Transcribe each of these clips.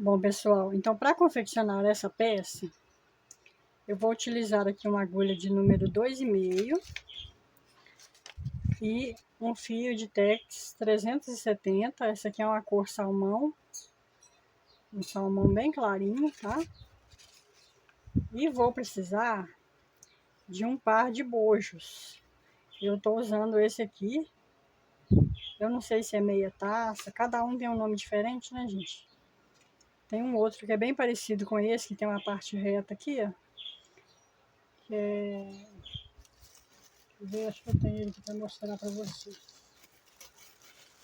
Bom, pessoal, então para confeccionar essa peça, eu vou utilizar aqui uma agulha de número 2,5 e um fio de Tex 370. Essa aqui é uma cor salmão, um salmão bem clarinho, tá? E vou precisar de um par de bojos. Eu tô usando esse aqui, eu não sei se é meia taça, cada um tem um nome diferente, né, gente? Tem um outro que é bem parecido com esse, que tem uma parte reta aqui, ó. Que é... acho que eu tenho ele aqui para mostrar para vocês.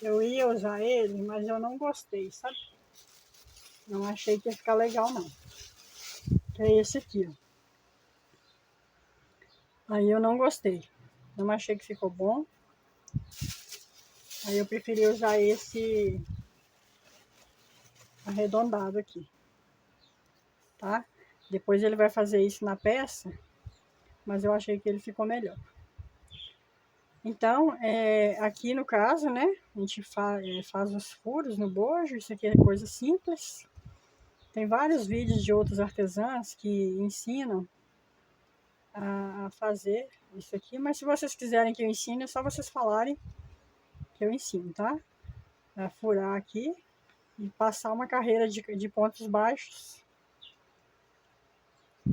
Eu ia usar ele, mas eu não gostei, sabe? Não achei que ia ficar legal, não. Que é esse aqui, ó. Aí eu não gostei. Não achei que ficou bom. Aí eu preferi usar esse arredondado aqui, tá? Depois ele vai fazer isso na peça, mas eu achei que ele ficou melhor. Então, aqui no caso, né, a gente faz os furos no bojo. Isso aqui é coisa simples. Tem vários vídeos de outros artesãos que ensinam a fazer isso aqui, mas se vocês quiserem que eu ensine, é só vocês falarem que eu ensino, tá? A furar aqui e passar uma carreira de pontos baixos.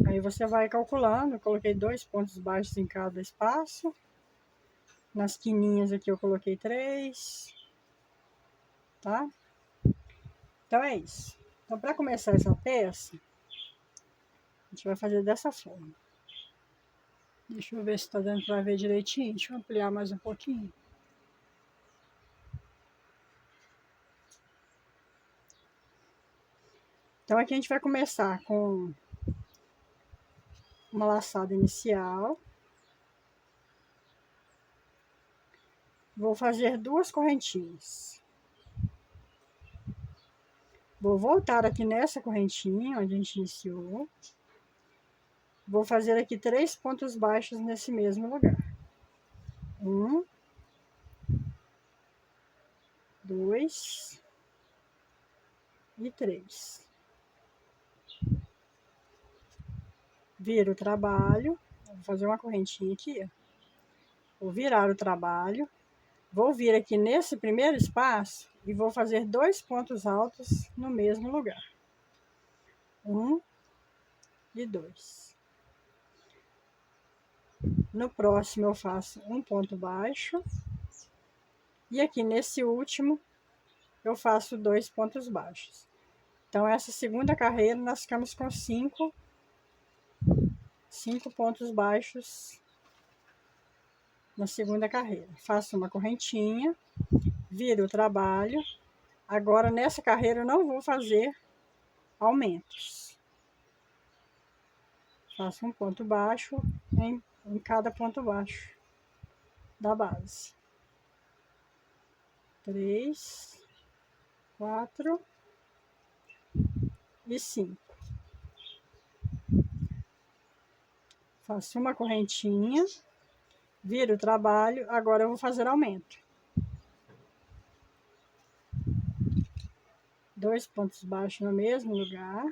Aí você vai calculando. Eu coloquei 2 pontos baixos em cada espaço. Nas quininhas aqui eu coloquei 3, tá? Então é isso. Então, para começar essa peça, a gente vai fazer dessa forma. Deixa eu ver se tá dando para ver direitinho. Deixa eu ampliar mais um pouquinho. Então aqui a gente vai começar com uma laçada inicial. Vou fazer 2 correntinhas. Vou voltar aqui nessa correntinha onde a gente iniciou. Vou fazer aqui 3 pontos baixos nesse mesmo lugar. 1, 2 e 3. Viro o trabalho. Vou fazer uma correntinha aqui, ó. Vou virar o trabalho. Vou vir aqui nesse primeiro espaço e vou fazer 2 pontos altos no mesmo lugar. 1 e 2. No próximo eu faço um ponto baixo. E aqui nesse último eu faço 2 pontos baixos. Então essa segunda carreira nós ficamos com 5 pontos baixos na segunda carreira. Faço uma correntinha, viro o trabalho. Agora nessa carreira eu não vou fazer aumentos. Faço um ponto baixo em cada ponto baixo da base. 3, 4 e 5. Faço uma correntinha, viro o trabalho. Agora eu vou fazer aumento. 2 pontos baixos no mesmo lugar.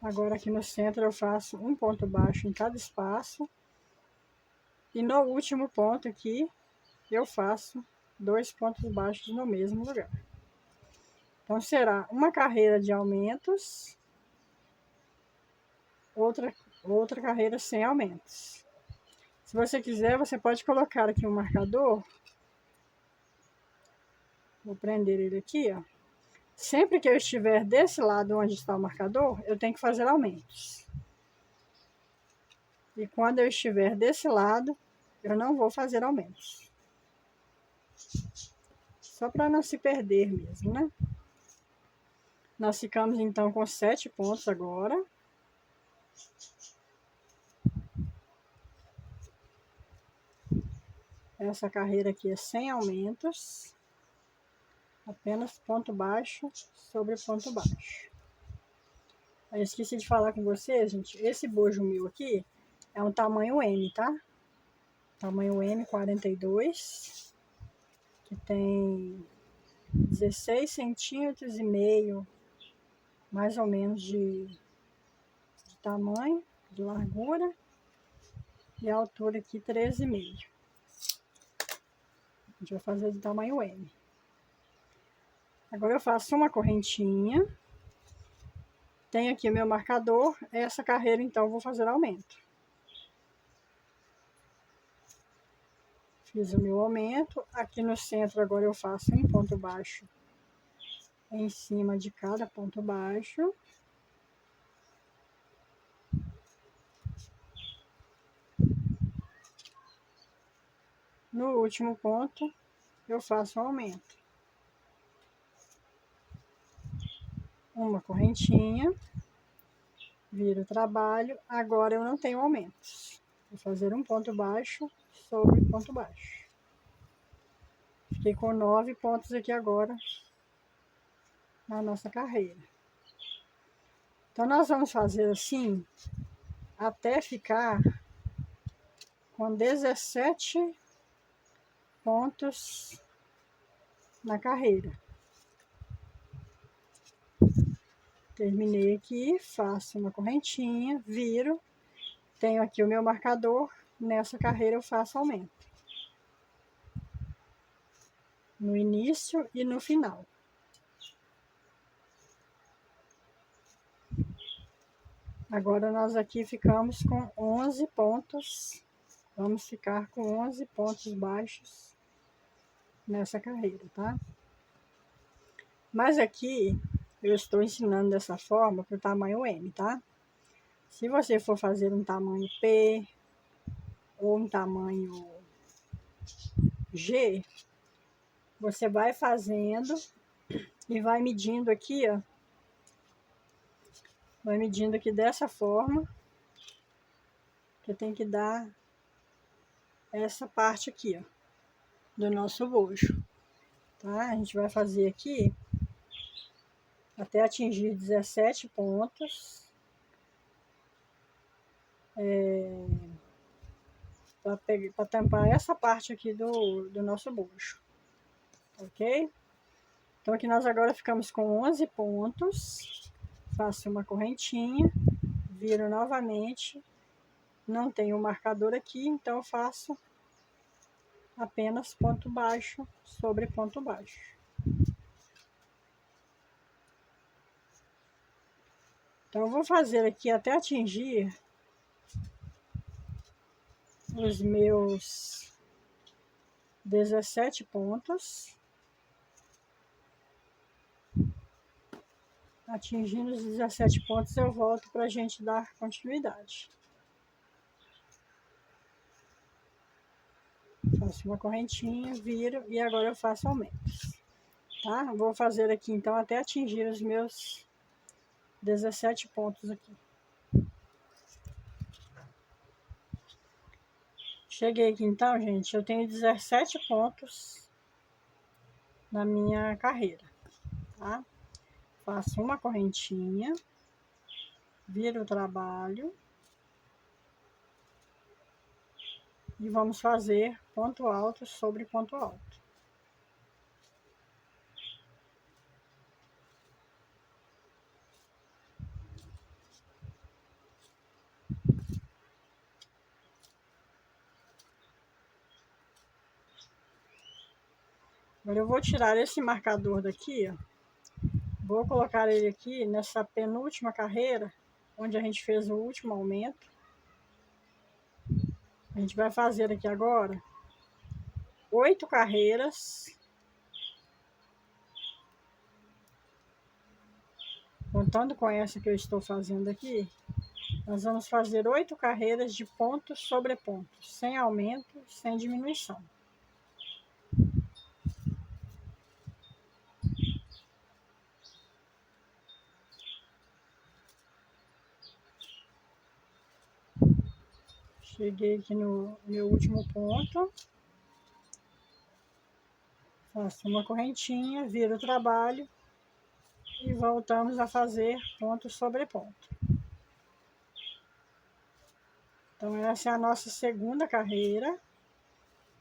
Agora aqui no centro eu faço um ponto baixo em cada espaço. E no último ponto aqui eu faço 2 pontos baixos no mesmo lugar. Então será uma carreira de aumentos, outra carreira sem aumentos. Se você quiser, você pode colocar aqui um marcador. Vou prender ele aqui, ó. Sempre que eu estiver desse lado onde está o marcador, eu tenho que fazer aumentos. E quando eu estiver desse lado, eu não vou fazer aumentos. Só para não se perder mesmo, né? Nós ficamos então com 7 pontos agora. Essa carreira aqui é sem aumentos. Apenas ponto baixo sobre ponto baixo. Eu esqueci de falar com vocês, gente. Esse bojo meu aqui é um tamanho M, tá? Tamanho M 42. Que tem 16 centímetros e meio, mais ou menos de tamanho, de largura, e a altura aqui 13,5. A gente vai fazer do tamanho M. Agora eu faço uma correntinha. Tenho aqui o meu marcador. Essa carreira, então, eu vou fazer aumento. Fiz o meu aumento. Aqui no centro, agora eu faço um ponto baixo em cima de cada ponto baixo. No último ponto, eu faço um aumento. Uma correntinha. Viro o trabalho. Agora eu não tenho aumentos. Vou fazer um ponto baixo sobre ponto baixo. Fiquei com 9 pontos aqui agora na nossa carreira. Então, nós vamos fazer assim até ficar com 17 pontos na carreira. Terminei aqui, faço uma correntinha, viro, tenho aqui o meu marcador, nessa carreira eu faço aumento. No início e no final. Agora nós aqui ficamos com 11 pontos, vamos ficar com 11 pontos baixos nessa carreira, tá? Mas aqui eu estou ensinando dessa forma para o tamanho M, tá? Se você for fazer um tamanho P ou um tamanho G, você vai fazendo e vai medindo aqui, ó. Vai medindo aqui dessa forma, que tem que dar essa parte aqui, ó, do nosso bojo, tá? A gente vai fazer aqui até atingir 17 pontos. Para tampar essa parte aqui do nosso bojo, ok? Então aqui nós agora ficamos com 11 pontos. Faço uma correntinha, viro novamente. Não tenho o marcador aqui, então eu faço apenas ponto baixo sobre ponto baixo. Então eu vou fazer aqui até atingir os meus 17 pontos. Atingindo os 17 pontos, eu volto para a gente dar continuidade. Faço uma correntinha, viro e agora eu faço aumentos, tá? Vou fazer aqui então até atingir os meus 17 pontos aqui. Cheguei aqui então, gente, eu tenho 17 pontos na minha carreira, tá? Faço uma correntinha, viro o trabalho e vamos fazer ponto alto sobre ponto alto. Agora eu vou tirar esse marcador daqui, ó. Vou colocar ele aqui nessa penúltima carreira, onde a gente fez o último aumento. A gente vai fazer aqui agora 8 carreiras. Contando com essa que eu estou fazendo aqui, nós vamos fazer 8 carreiras de ponto sobre ponto, sem aumento, sem diminuição. Cheguei aqui no meu último ponto. Faço uma correntinha, viro o trabalho e voltamos a fazer ponto sobre ponto. Então essa é a nossa segunda carreira.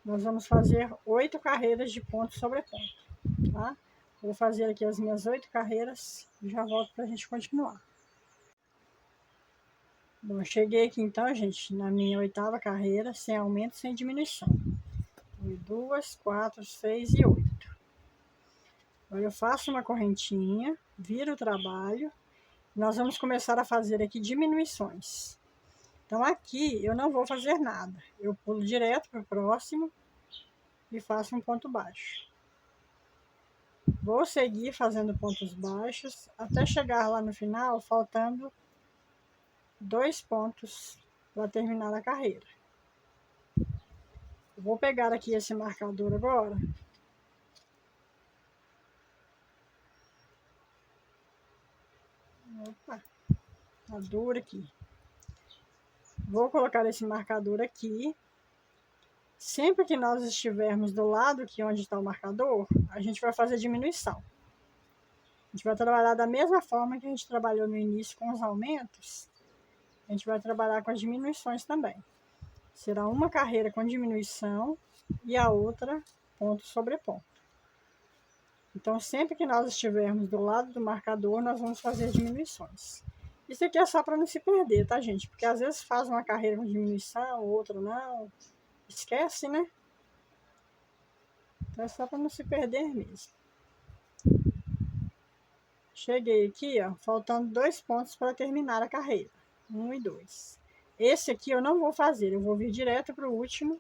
Nós vamos fazer 8 carreiras de ponto sobre ponto, tá? Vou fazer aqui as minhas 8 carreiras e já volto pra gente continuar. Bom, cheguei aqui então, gente, na minha 8ª carreira, sem aumento, sem diminuição. 1, 2, 4, 6 e 8. Agora eu faço uma correntinha, viro o trabalho. Nós vamos começar a fazer aqui diminuições. Então aqui eu não vou fazer nada. Eu pulo direto para o próximo e faço um ponto baixo. Vou seguir fazendo pontos baixos até chegar lá no final, faltando 2 pontos para terminar a carreira. Eu vou pegar aqui esse marcador agora. Opa, tá duro aqui. Vou colocar esse marcador aqui. Sempre que nós estivermos do lado aqui onde está o marcador, a gente vai fazer diminuição. A gente vai trabalhar da mesma forma que a gente trabalhou no início com os aumentos. A gente vai trabalhar com as diminuições também. Será uma carreira com diminuição e a outra ponto sobre ponto. Então, sempre que nós estivermos do lado do marcador, nós vamos fazer diminuições. Isso aqui é só para não se perder, tá, gente? Porque às vezes faz uma carreira com diminuição, outra não. Esquece, né? Então é só para não se perder mesmo. Cheguei aqui, ó, faltando 2 pontos para terminar a carreira. 1 e 2. Esse aqui eu não vou fazer, eu vou vir direto para o último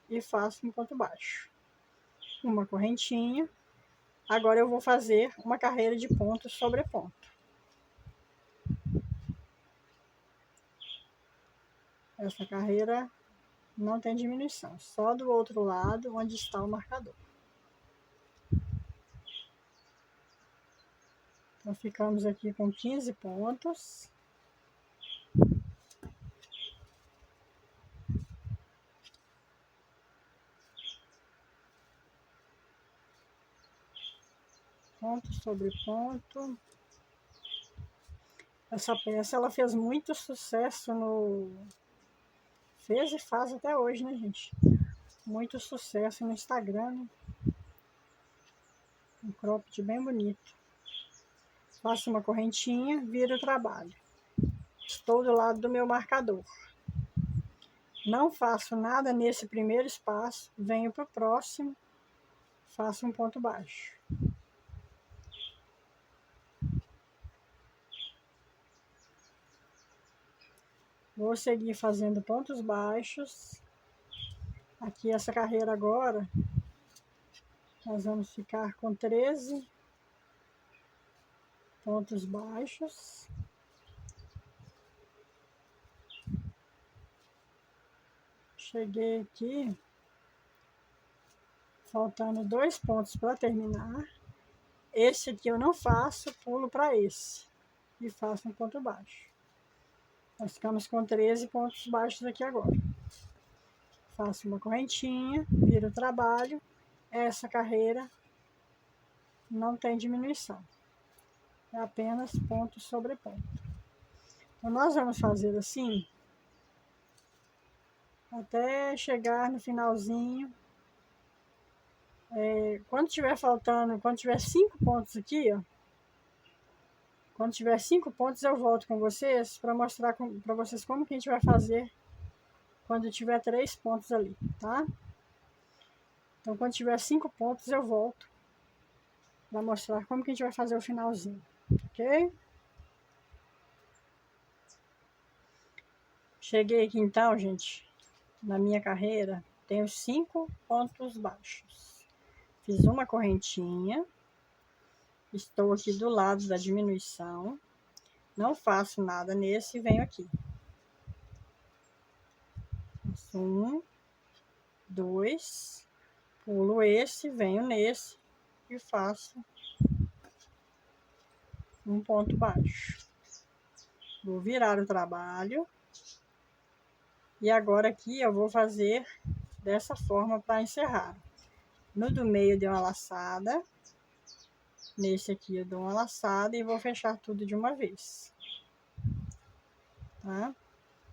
e faço um ponto baixo. Uma correntinha. Agora eu vou fazer uma carreira de ponto sobre ponto. Essa carreira não tem diminuição, só do outro lado onde está o marcador. Então ficamos aqui com 15 pontos. Ponto sobre ponto. Essa peça ela fez muito sucesso Fez e faz até hoje, né, gente? Muito sucesso no Instagram, né? Um cropped bem bonito. Faço uma correntinha, viro o trabalho. Estou do lado do meu marcador. Não faço nada nesse primeiro espaço, venho para o próximo, faço um ponto baixo. Vou seguir fazendo pontos baixos. Aqui essa carreira agora, nós vamos ficar com 13 pontos baixos. Cheguei aqui, faltando 2 pontos para terminar. Esse aqui eu não faço, pulo para esse e faço um ponto baixo. Nós ficamos com 13 pontos baixos aqui agora. Faço uma correntinha, viro o trabalho. Essa carreira não tem diminuição. É apenas ponto sobre ponto. Então, nós vamos fazer assim até chegar no finalzinho. Quando tiver faltando, quando tiver 5 pontos aqui, ó. Quando tiver 5 pontos, eu volto com vocês para mostrar para vocês como que a gente vai fazer quando tiver 3 pontos ali, tá? Então, quando tiver 5 pontos, eu volto para mostrar como que a gente vai fazer o finalzinho, ok? Cheguei aqui então, gente, na minha carreira, tenho 5 pontos baixos. Fiz uma correntinha, estou aqui do lado da diminuição, não faço nada nesse e venho aqui. Faço 1, 2, pulo esse, venho nesse e faço um ponto baixo. Vou virar o trabalho. E agora aqui eu vou fazer dessa forma para encerrar. No do meio deu uma laçada. Nesse aqui eu dou uma laçada e vou fechar tudo de uma vez. Tá?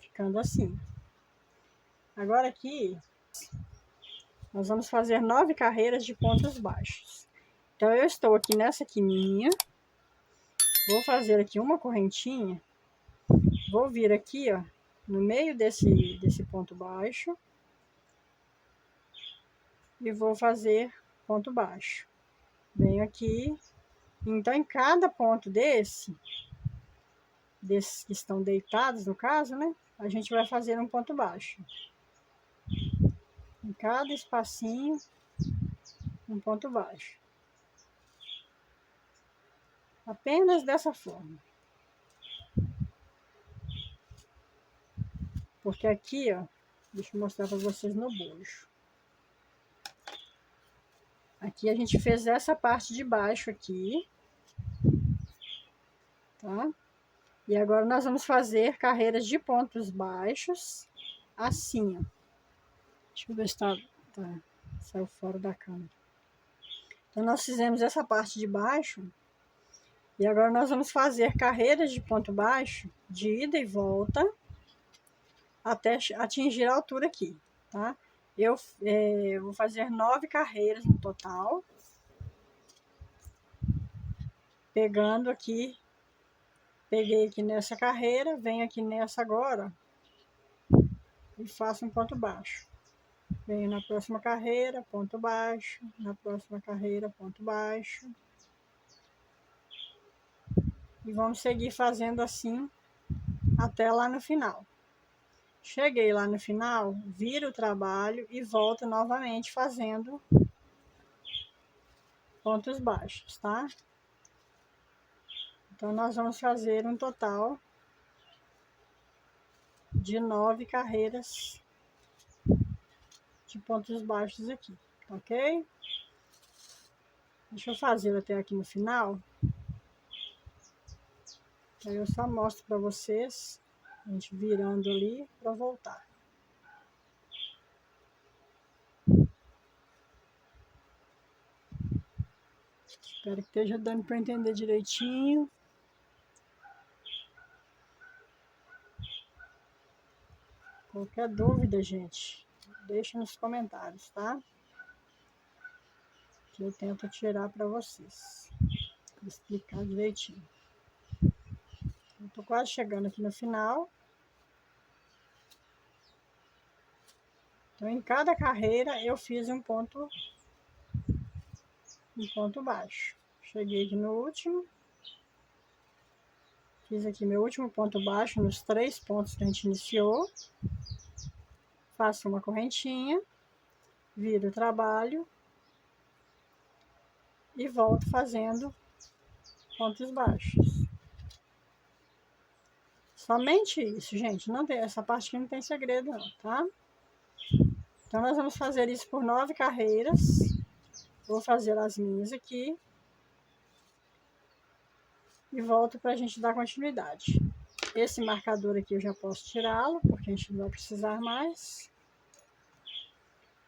Ficando assim. Agora aqui nós vamos fazer 9 carreiras de pontos baixos. Então, eu estou aqui nessa quininha. Vou fazer aqui uma correntinha. Vou vir aqui, ó, no meio desse ponto baixo. E vou fazer ponto baixo. Venho aqui. Então, em cada ponto desses que estão deitados, no caso, né? A gente vai fazer um ponto baixo. Em cada espacinho, um ponto baixo. Apenas dessa forma. Porque aqui, ó, deixa eu mostrar para vocês no bojo. Aqui a gente fez essa parte de baixo aqui. Tá? E agora nós vamos fazer carreiras de pontos baixos, assim, ó. Deixa eu ver se tá, saiu fora da câmera. Então, nós fizemos essa parte de baixo. E agora nós vamos fazer carreiras de ponto baixo, de ida e volta, até atingir a altura aqui, tá? Eu vou fazer 9 carreiras no total. Pegando aqui, peguei aqui nessa carreira, venho aqui nessa agora e faço um ponto baixo. Venho na próxima carreira, ponto baixo, na próxima carreira, ponto baixo. E vamos seguir fazendo assim até lá no final. Cheguei lá no final, viro o trabalho e volto novamente fazendo pontos baixos, tá? Então, nós vamos fazer um total de 9 carreiras de pontos baixos aqui, ok? Deixa eu fazer até aqui no final. Aí eu só mostro para vocês, a gente virando ali para voltar. Espero que esteja dando para entender direitinho. Qualquer dúvida, gente, deixa nos comentários, tá? Que eu tento tirar para vocês, explicar direitinho. Eu tô quase chegando aqui no final. Então, em cada carreira eu fiz um ponto baixo. Cheguei aqui no último. Fiz aqui meu último ponto baixo nos 3 pontos que a gente iniciou. Faço uma correntinha, viro o trabalho e volto fazendo pontos baixos. Somente isso, gente. Não tem, essa parte aqui não tem segredo não, tá? Então, nós vamos fazer isso por 9 carreiras. Vou fazer as minhas aqui. E volto para a gente dar continuidade. Esse marcador aqui eu já posso tirá-lo, porque a gente não vai precisar mais.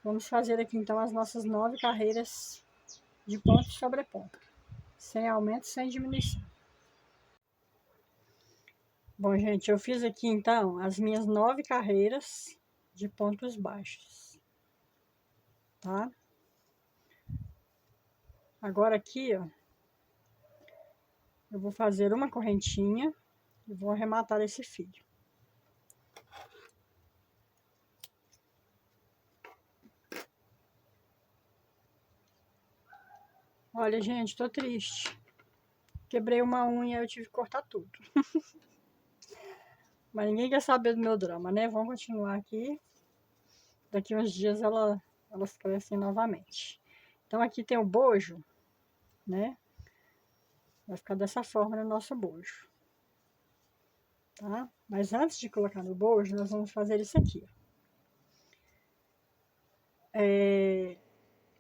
Vamos fazer aqui então as nossas 9 carreiras de ponto sobre ponto. Sem aumento, sem diminuição. Bom, gente, eu fiz aqui então as minhas 9 carreiras de pontos baixos. Tá? Agora aqui, ó, eu vou fazer uma correntinha e vou arrematar esse fio. Olha, gente, tô triste. Quebrei uma unha e eu tive que cortar tudo. Mas ninguém quer saber do meu drama, né? Vamos continuar aqui. Daqui uns dias elas crescem novamente. Então, aqui tem o bojo, né? Vai ficar dessa forma no nosso bojo. Tá? Mas antes de colocar no bojo, nós vamos fazer isso aqui.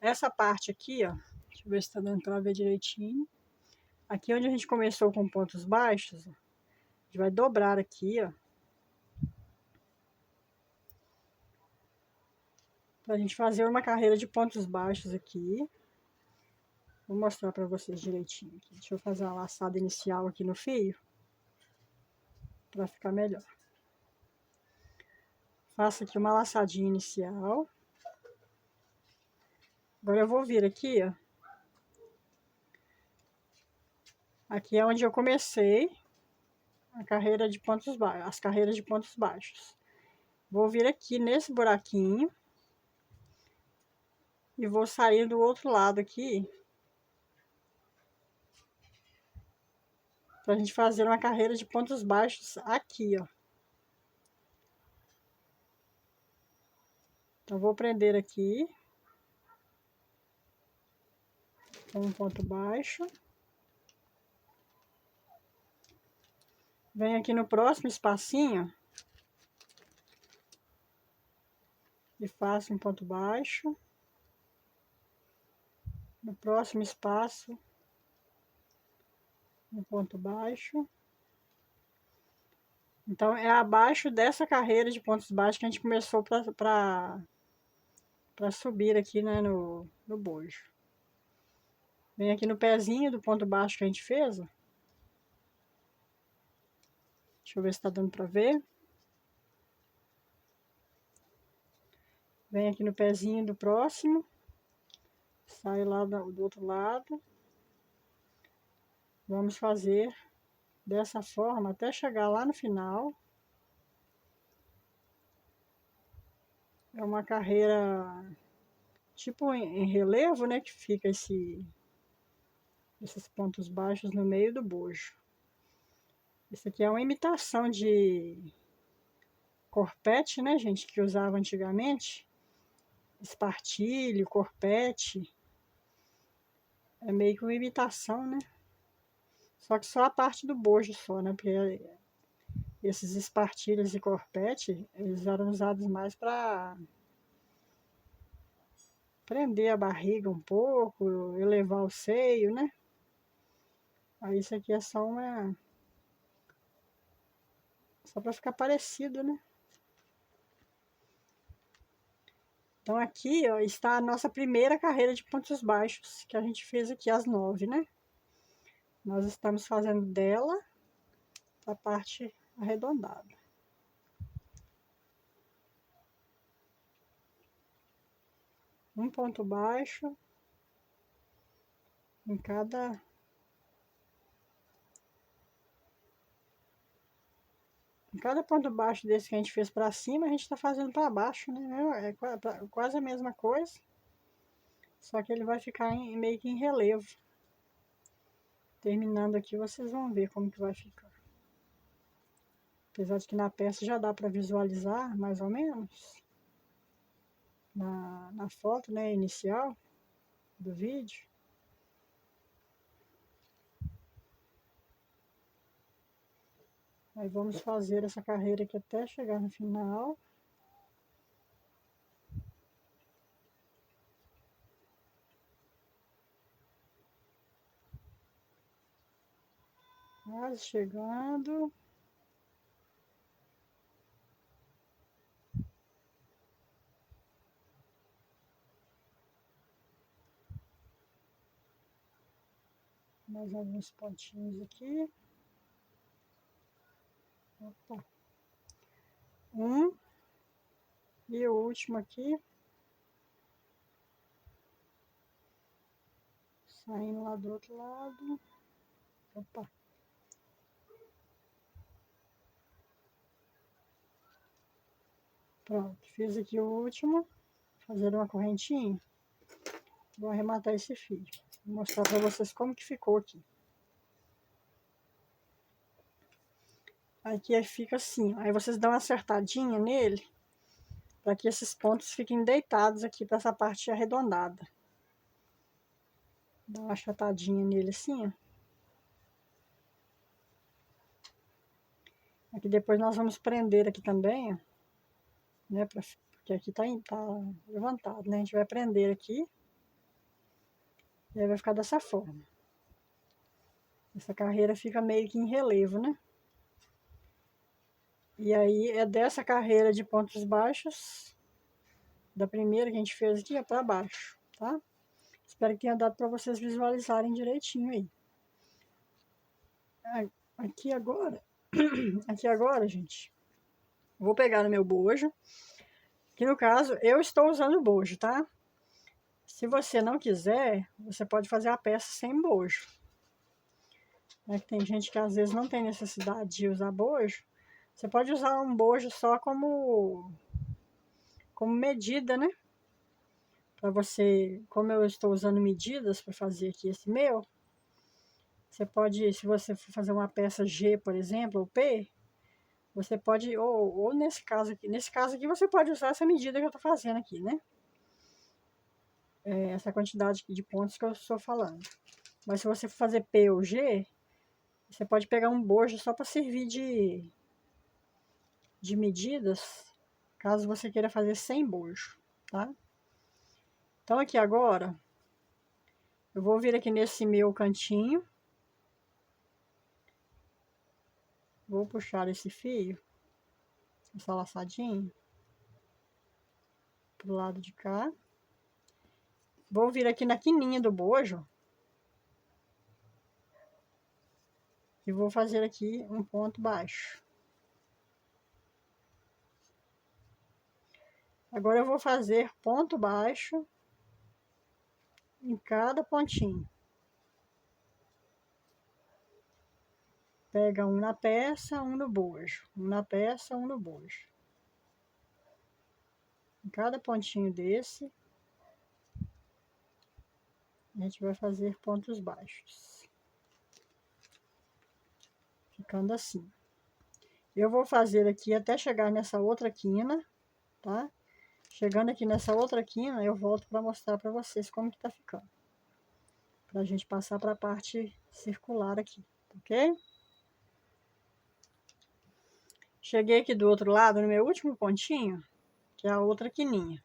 Essa parte aqui, ó. Deixa eu ver se tá dando pra ver direitinho. Aqui onde a gente começou com pontos baixos, ó, a gente vai dobrar aqui, ó. Pra gente fazer uma carreira de pontos baixos aqui. Vou mostrar pra vocês direitinho aqui. Deixa eu fazer uma laçada inicial aqui no fio. Pra ficar melhor. Faço aqui uma laçadinha inicial. Agora eu vou vir aqui, ó. Aqui é onde eu comecei a carreira de pontos baixos, as carreiras de pontos baixos. Vou vir aqui nesse buraquinho e vou sair do outro lado aqui, pra gente fazer uma carreira de pontos baixos aqui, ó. Então, vou prender aqui com um ponto baixo. Venho aqui no próximo espacinho e faço um ponto baixo. No próximo espaço, um ponto baixo. Então, é abaixo dessa carreira de pontos baixos que a gente começou para subir aqui, né, no bojo. Vem aqui no pezinho do ponto baixo que a gente fez, ó. Deixa eu ver se tá dando para ver. Vem aqui no pezinho do próximo. Sai lá do outro lado. Vamos fazer dessa forma até chegar lá no final. É uma carreira tipo em relevo, né? Que fica esses pontos baixos no meio do bojo. Isso aqui é uma imitação de corpete, né, gente? Que usava antigamente. Espartilho, corpete. É meio que uma imitação, né? Só que só a parte do bojo só, né? Porque esses espartilhos e corpete, eles eram usados mais para prender a barriga um pouco, elevar o seio, né? Aí isso aqui é só uma... só para ficar parecido, né? Então aqui, ó, está a nossa primeira carreira de pontos baixos, que a gente fez aqui às 9, né? Nós estamos fazendo dela a parte arredondada. Um ponto baixo em cada ponto baixo desse que a gente fez para cima, a gente está fazendo para baixo, né? É quase a mesma coisa, só que ele vai ficar meio que em relevo. Terminando aqui, vocês vão ver como que vai ficar. Apesar de que na peça já dá para visualizar, mais ou menos, na foto, né, inicial do vídeo. Aí vamos fazer essa carreira aqui até chegar no final. Quase chegando. Mais alguns pontinhos aqui. Opa. E o último aqui. Saindo lá do outro lado. Opa. Pronto, fiz aqui o último. Fazer uma correntinha. Vou arrematar esse fio. Vou mostrar para vocês como que ficou aqui. Aqui fica assim. Aí vocês dão uma acertadinha nele. Para que esses pontos fiquem deitados aqui para essa parte arredondada. Dá uma achatadinha nele assim, ó. Aqui depois nós vamos prender aqui também, ó. Né, porque aqui tá levantado, né? A gente vai prender aqui. E aí vai ficar dessa forma. Essa carreira fica meio que em relevo, né? E aí é dessa carreira de pontos baixos, da primeira que a gente fez aqui, para baixo, tá? Espero que tenha dado para vocês visualizarem direitinho aí. Aqui agora, gente, vou pegar no meu bojo, que no caso eu estou usando o bojo, tá? Se você não quiser, você pode fazer a peça sem bojo. né? Que tem gente que às vezes não tem necessidade de usar bojo. Você pode usar um bojo só como medida, né? Para você, como eu estou usando medidas para fazer aqui esse meu, você pode, se você for fazer uma peça G, por exemplo, ou P, você pode, ou nesse caso aqui você pode usar essa medida que eu estou fazendo aqui, né? Essa quantidade de pontos que eu estou falando. Mas se você for fazer P ou G, você pode pegar um bojo só para servir de medidas, caso você queira fazer sem bojo, tá? Então aqui agora, eu vou vir aqui nesse meu cantinho, vou puxar esse fio, essa laçadinha, pro lado de cá. Vou vir aqui na quininha do bojo e vou fazer aqui um ponto baixo. Agora eu vou fazer ponto baixo em cada pontinho. Pega um na peça, um no bojo. Um na peça, um no bojo. Em cada pontinho desse, a gente vai fazer pontos baixos. Ficando assim. Eu vou fazer aqui até chegar nessa outra quina, tá? Chegando aqui nessa outra quina, eu volto para mostrar para vocês como que tá ficando. Pra gente passar para a parte circular aqui, ok? Cheguei aqui do outro lado, no meu último pontinho, que é a outra quininha.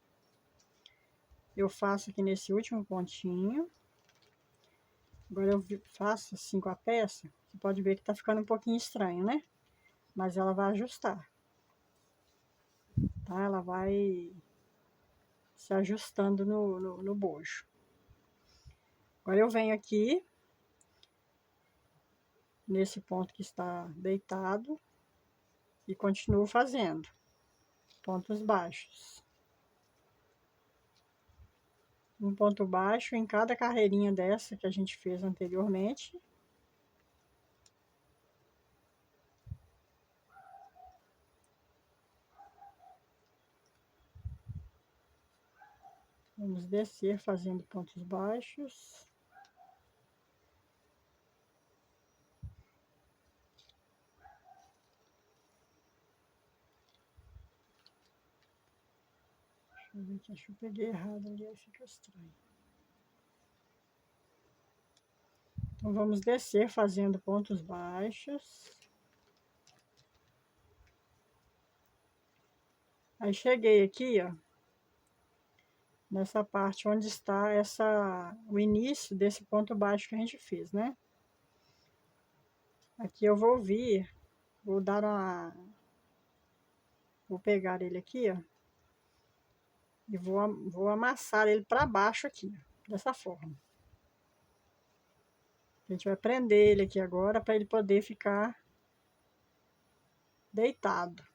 Eu faço aqui nesse último pontinho. Agora eu faço assim com a peça. Você pode ver que tá ficando um pouquinho estranho, né? Mas ela vai ajustar. Tá? Ela vai se ajustando no bojo. Agora eu venho aqui, nesse ponto que está deitado, e continuo fazendo pontos baixos. Um ponto baixo em cada carreirinha dessa que a gente fez anteriormente. Vamos descer fazendo pontos baixos. Deixa eu ver aqui, acho que eu peguei errado ali, aí fica estranho. Então vamos descer fazendo pontos baixos. Aí cheguei aqui, ó, nessa parte onde está o início desse ponto baixo que a gente fez, né? Aqui eu vou vir, vou dar vou pegar ele aqui, ó, e vou amassar ele para baixo aqui, ó, dessa forma. A gente vai prender ele aqui agora para ele poder ficar deitado.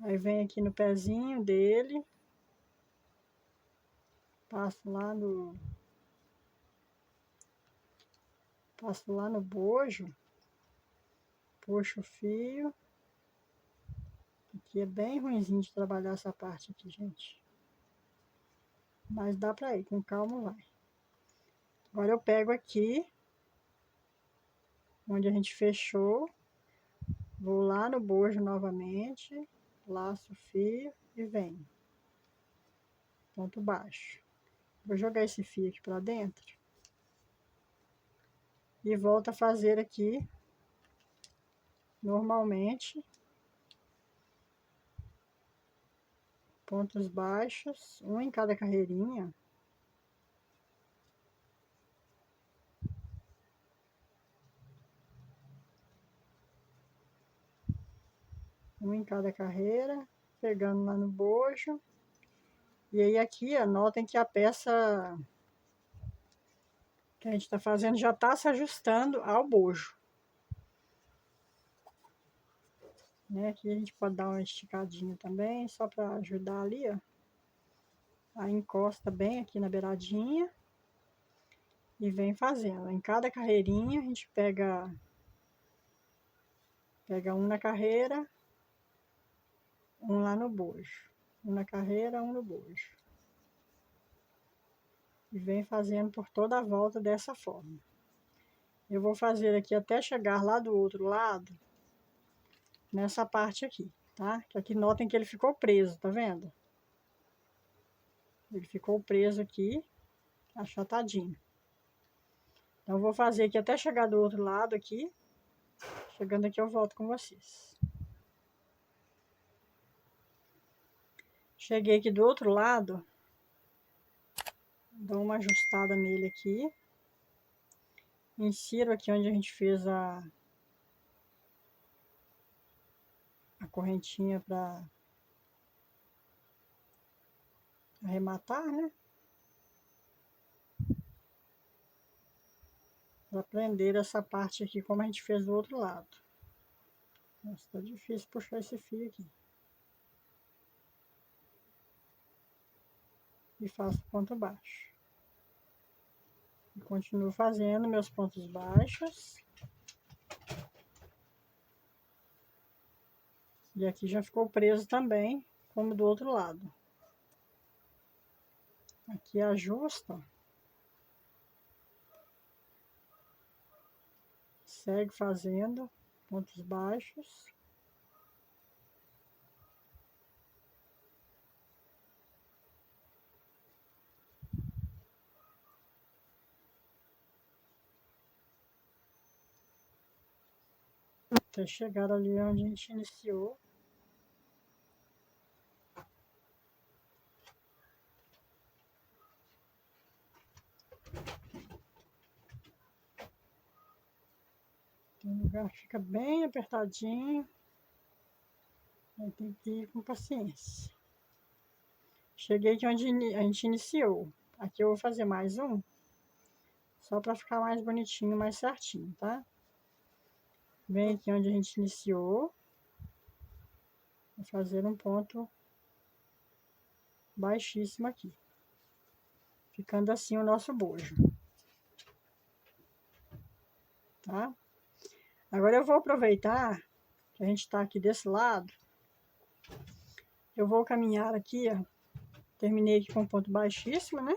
Aí vem aqui no pezinho dele, passo lá no bojo, puxo o fio. Aqui é bem ruinzinho de trabalhar essa parte aqui, gente. Mas dá pra ir, com calma vai. Agora eu pego aqui, onde a gente fechou, vou lá no bojo novamente, laço o fio e venho. Ponto baixo. Vou jogar esse fio aqui pra dentro. E volto a fazer aqui, normalmente. Pontos baixos, um em cada carreirinha. Um em cada carreira, pegando lá no bojo. E aí aqui, ó, notem que a peça que a gente está fazendo já está se ajustando ao bojo. Né? Aqui a gente pode dar uma esticadinha também, só para ajudar ali, ó. Aí encosta bem aqui na beiradinha. e vem fazendo. Em cada carreirinha a gente pega um na carreira, um lá no bojo. Um na carreira, um no bojo. E vem fazendo por toda a volta dessa forma. Eu vou fazer aqui até chegar lá do outro lado, nessa parte aqui, tá? Que aqui notem que ele ficou preso, tá vendo? Ele ficou preso aqui, achatadinho. Então eu vou fazer aqui até chegar do outro lado aqui. Chegando aqui eu volto com vocês. Cheguei aqui do outro lado. Dou uma ajustada nele aqui. Insiro aqui onde a gente fez a correntinha para arrematar, né? Para prender essa parte aqui como a gente fez do outro lado. Nossa, tá difícil puxar esse fio aqui. E faço ponto baixo. E continuo fazendo meus pontos baixos. E aqui já ficou preso também, como do outro lado. Aqui ajusta. Segue fazendo pontos baixos. Até chegar ali onde a gente iniciou. Tem um lugar que fica bem apertadinho. Aí tem que ir com paciência. Cheguei aqui onde a gente iniciou. Aqui eu vou fazer mais um. Só para ficar mais bonitinho, mais certinho, tá? Vem aqui onde a gente iniciou. Vou fazer um ponto baixíssimo aqui. Ficando assim o nosso bojo. Tá? Agora eu vou aproveitar que a gente tá aqui desse lado. Eu vou caminhar aqui, ó. Terminei aqui com ponto baixíssimo, né?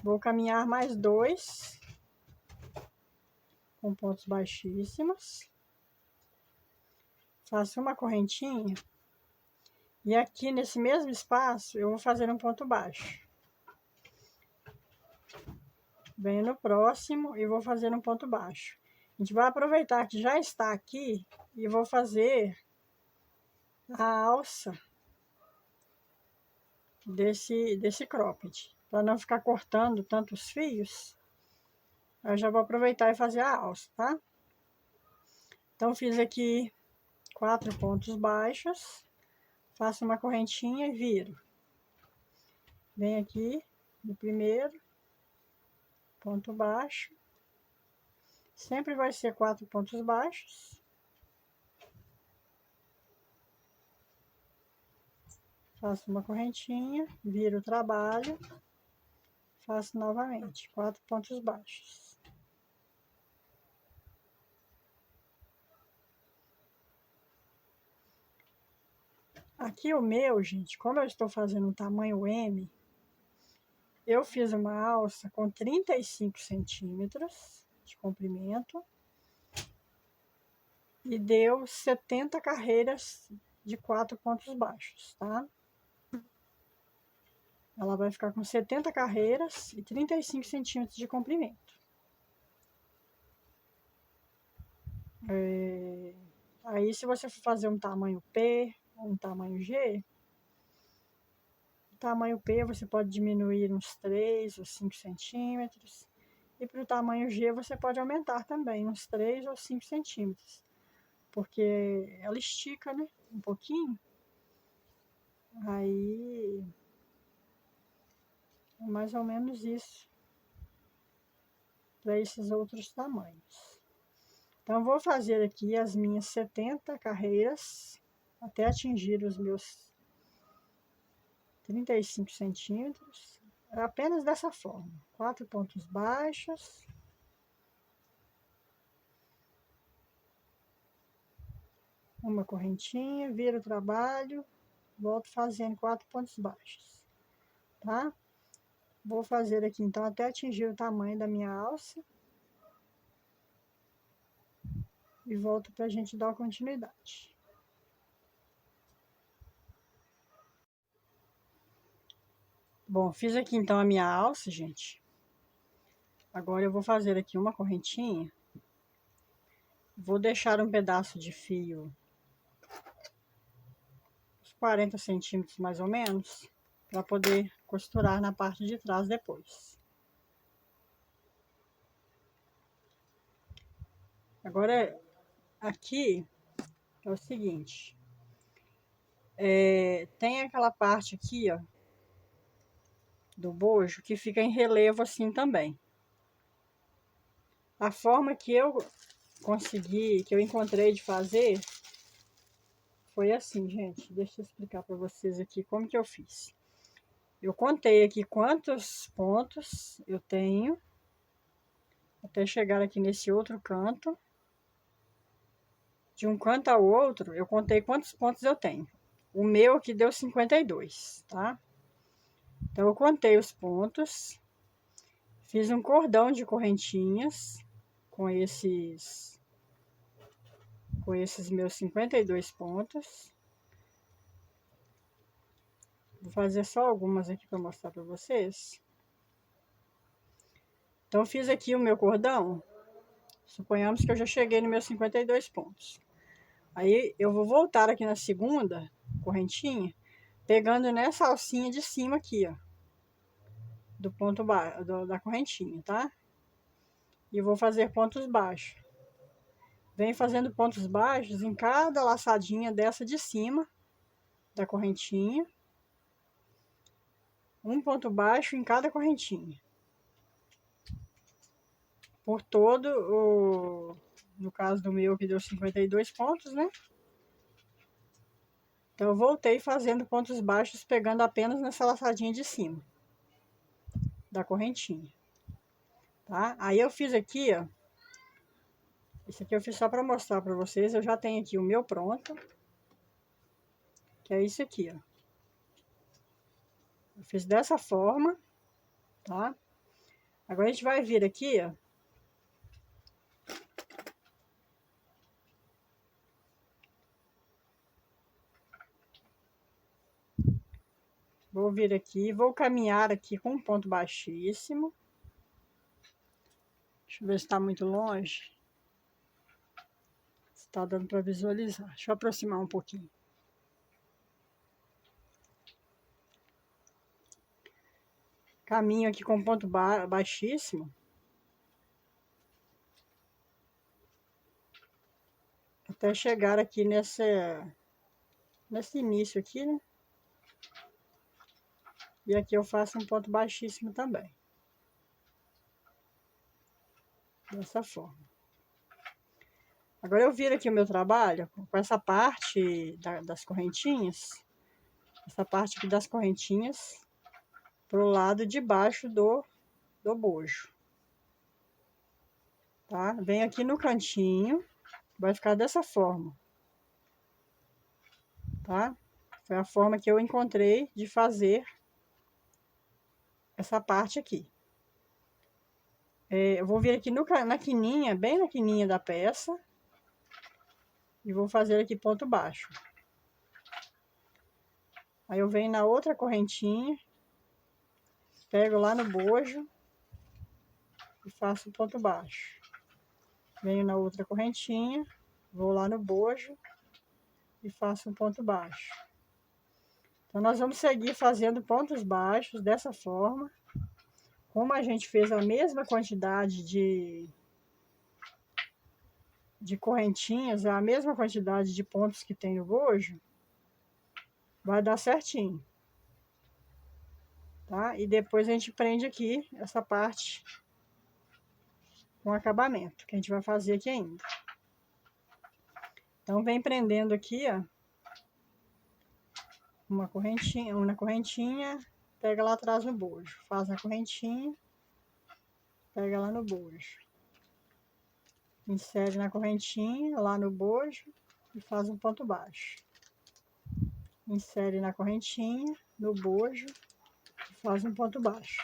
Vou caminhar mais dois com pontos baixíssimos. Faço uma correntinha. E aqui nesse mesmo espaço eu vou fazer um ponto baixo. Venho no próximo e vou fazer um ponto baixo. A gente vai aproveitar que já está aqui e vou fazer a alça desse cropped. Para não ficar cortando tantos fios, eu já vou aproveitar e fazer a alça, tá? Então fiz aqui 4 pontos baixos, faço uma correntinha e viro. Venho aqui no primeiro, ponto baixo. Sempre vai ser 4 pontos baixos. Faço uma correntinha, viro o trabalho, faço novamente 4 pontos baixos. Aqui o meu, gente, como eu estou fazendo um tamanho M, eu fiz uma alça com 35 centímetros de comprimento e deu 70 carreiras de 4 pontos baixos, tá? Ela vai ficar com 70 carreiras e 35 centímetros de comprimento. Aí, se você for fazer um tamanho P ou um tamanho G, o tamanho P você pode diminuir uns 3 ou 5 centímetros. E para o tamanho G você pode aumentar também uns 3 ou 5 centímetros. Porque ela estica, né? Um pouquinho. Aí, é mais ou menos isso. Para esses outros tamanhos. Então, vou fazer aqui as minhas 70 carreiras até atingir os meus 35 centímetros. apenas dessa forma. 4 pontos baixos. Uma correntinha, vira o trabalho, volto fazendo 4 pontos baixos, tá? Vou fazer aqui então até atingir o tamanho da minha alça. E volto pra gente dar continuidade. Bom, fiz aqui então a minha alça, gente. Agora eu vou fazer aqui uma correntinha. Vou deixar um pedaço de fio, uns 40 centímetros mais ou menos, para poder costurar na parte de trás depois. Agora, aqui é o seguinte, tem aquela parte aqui, ó, do bojo, que fica em relevo assim também. A forma que eu consegui, que eu encontrei de fazer, foi assim, gente. Deixa eu explicar para vocês aqui como que eu fiz. Eu contei aqui quantos pontos eu tenho, até chegar aqui nesse outro canto. De um canto ao outro, eu contei quantos pontos eu tenho. O meu aqui deu 52, tá? Então, eu contei os pontos, fiz um cordão de correntinhas com esses meus 52 pontos. Vou fazer só algumas aqui para mostrar para vocês. Então, fiz aqui o meu cordão. Suponhamos que eu já cheguei nos meus 52 pontos. Aí, eu vou voltar aqui na segunda correntinha, pegando nessa alcinha de cima aqui, ó. Do ponto da correntinha, tá? E vou fazer pontos baixos. Vem fazendo pontos baixos em cada laçadinha dessa de cima da correntinha. Um ponto baixo em cada correntinha. Por todo o... No caso do meu que deu 52 pontos, né? Então eu voltei fazendo pontos baixos, pegando apenas nessa laçadinha de cima da correntinha. Tá? Aí eu fiz aqui, ó. Esse aqui eu fiz só para mostrar para vocês. Eu já tenho aqui o meu pronto. Que é isso aqui, ó. Eu fiz dessa forma, tá? Agora a gente vai vir aqui, ó. Vou vir aqui, vou caminhar aqui com um ponto baixíssimo. Deixa eu ver se está muito longe. Se está dando para visualizar. Deixa eu aproximar um pouquinho. Caminho aqui com ponto baixíssimo. Até chegar aqui nesse início aqui, né? E aqui eu faço um ponto baixíssimo também. Dessa forma. Agora eu viro aqui o meu trabalho com essa parte das correntinhas. Essa parte aqui das correntinhas pro lado de baixo do bojo. Tá? Vem aqui no cantinho. Vai ficar dessa forma. Tá? Foi a forma que eu encontrei de fazer essa parte aqui. Eu vou vir aqui na quininha, bem na quininha da peça. E vou fazer aqui ponto baixo. Aí eu venho na outra correntinha. Pego lá no bojo. E faço ponto baixo. Venho na outra correntinha. Vou lá no bojo. E faço um ponto baixo. Então, nós vamos seguir fazendo pontos baixos dessa forma. Como a gente fez a mesma quantidade de correntinhas, a mesma quantidade de pontos que tem no bojo, vai dar certinho. Tá? E depois a gente prende aqui essa parte com acabamento, que a gente vai fazer aqui ainda. Então, vem prendendo aqui, ó. Uma correntinha, pega lá atrás no bojo. Faz a correntinha, pega lá no bojo. Insere na correntinha, lá no bojo e faz um ponto baixo. Insere na correntinha, no bojo e faz um ponto baixo.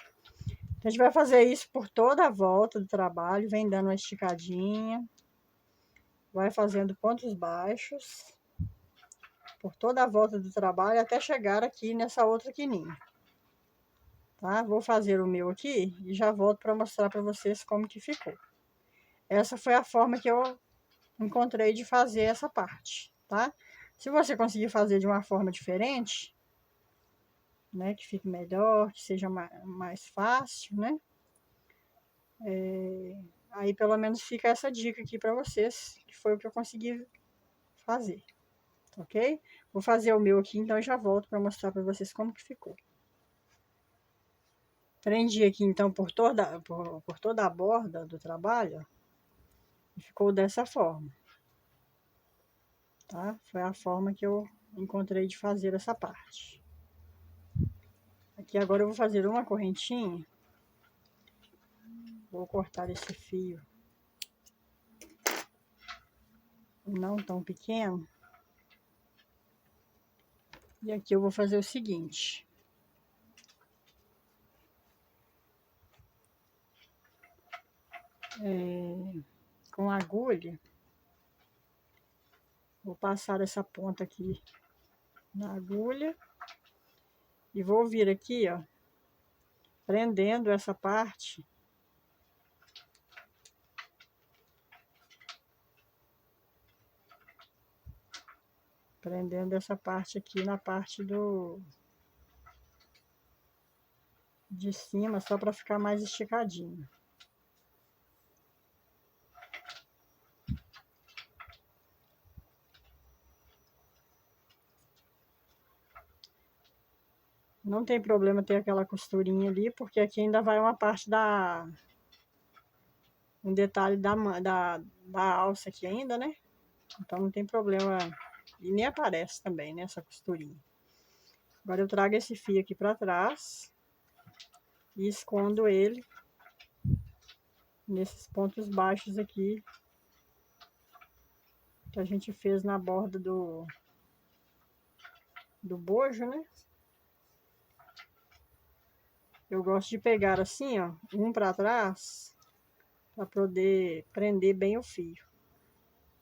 Então, a gente vai fazer isso por toda a volta do trabalho, vem dando uma esticadinha, vai fazendo pontos baixos por toda a volta do trabalho até chegar aqui nessa outra quininha. Tá? Vou fazer o meu aqui e já volto para mostrar para vocês como que ficou. Essa foi a forma que eu encontrei de fazer essa parte, tá? Se você conseguir fazer de uma forma diferente, né, que fique melhor, que seja mais fácil, né? Aí pelo menos fica essa dica aqui para vocês, que foi o que eu consegui fazer, ok? Vou fazer o meu aqui, então eu já volto para mostrar para vocês como que ficou. Prendi aqui então por toda a borda do trabalho, e ficou dessa forma, tá? Foi a forma que eu encontrei de fazer essa parte. Aqui agora eu vou fazer uma correntinha. Vou cortar esse fio não tão pequeno. E aqui eu vou fazer o seguinte. Com a agulha, vou passar essa ponta aqui na agulha. E vou vir aqui, ó, prendendo essa parte. Prendendo essa parte aqui na parte de cima, só para ficar mais esticadinho. Não tem problema ter aquela costurinha ali, porque aqui ainda vai uma parte um detalhe da alça aqui ainda, né? Então não tem problema, e nem aparece também, né, essa costurinha. Agora eu trago esse fio aqui para trás e escondo ele nesses pontos baixos aqui que a gente fez na borda do bojo, né? Eu gosto de pegar assim, ó, um para trás, para poder prender bem o fio.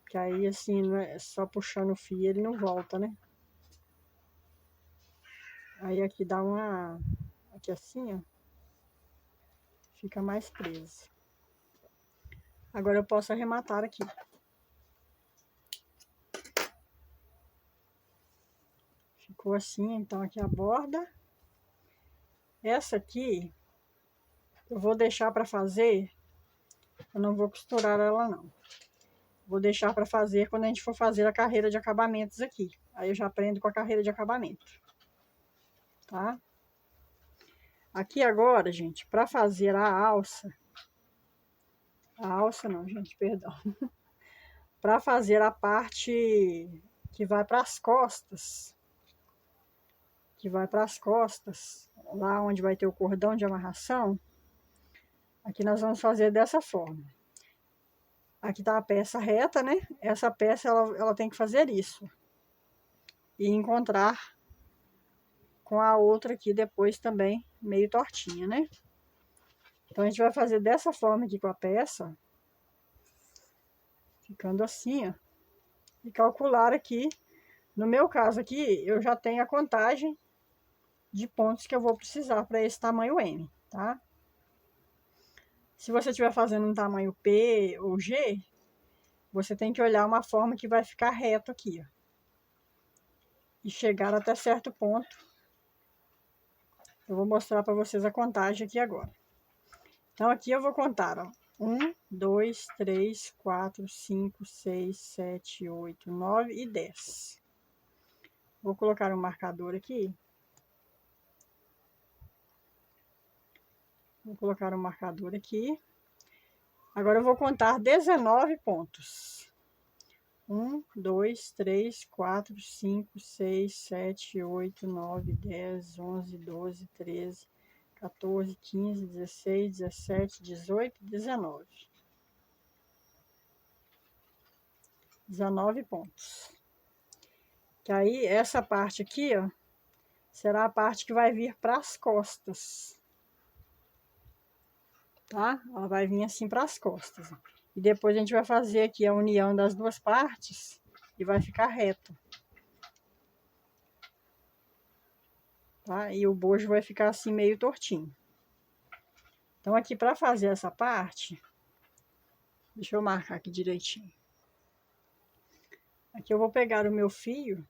Que aí assim, não é só puxando o fio, ele não volta, né? Aí aqui dá uma, aqui assim, ó, fica mais preso. Agora eu posso arrematar aqui. Ficou assim, então aqui a borda. Essa aqui, eu vou deixar para fazer, eu não vou costurar ela não. Vou deixar para fazer quando a gente for fazer a carreira de acabamentos aqui. Aí eu já aprendo com a carreira de acabamento, tá? Aqui agora, gente, para fazer a alça não, gente, perdão. Para fazer a parte que vai para as costas, lá onde vai ter o cordão de amarração, aqui nós vamos fazer dessa forma. Aqui tá a peça reta, né? Essa peça, ela tem que fazer isso. E encontrar com a outra aqui depois também, meio tortinha, né? Então, a gente vai fazer dessa forma aqui com a peça. Ficando assim, ó. E calcular aqui. No meu caso aqui, eu já tenho a contagem de pontos que eu vou precisar para esse tamanho M, tá? Se você estiver fazendo um tamanho P ou G, você tem que olhar uma forma que vai ficar reto aqui, ó. E chegar até certo ponto. Eu vou mostrar para vocês a contagem aqui agora. Então, aqui eu vou contar, ó. 1, 2, 3, 4, 5, 6, 7, 8, 9 e 10. Vou colocar um marcador aqui. Vou colocar um marcador aqui. Agora eu vou contar 19 pontos. 1, 2, 3, 4, 5, 6, 7, 8, 9, 10, 11, 12, 13, 14, 15, 16, 17, 18, 19. 19 pontos. Que aí, essa parte aqui, ó, será a parte que vai vir para as costas. Tá? Ela vai vir assim para as costas. E depois a gente vai fazer aqui a união das duas partes e vai ficar reto. Tá? E o bojo vai ficar assim meio tortinho. Então aqui para fazer essa parte, deixa eu marcar aqui direitinho. Aqui eu vou pegar o meu fio.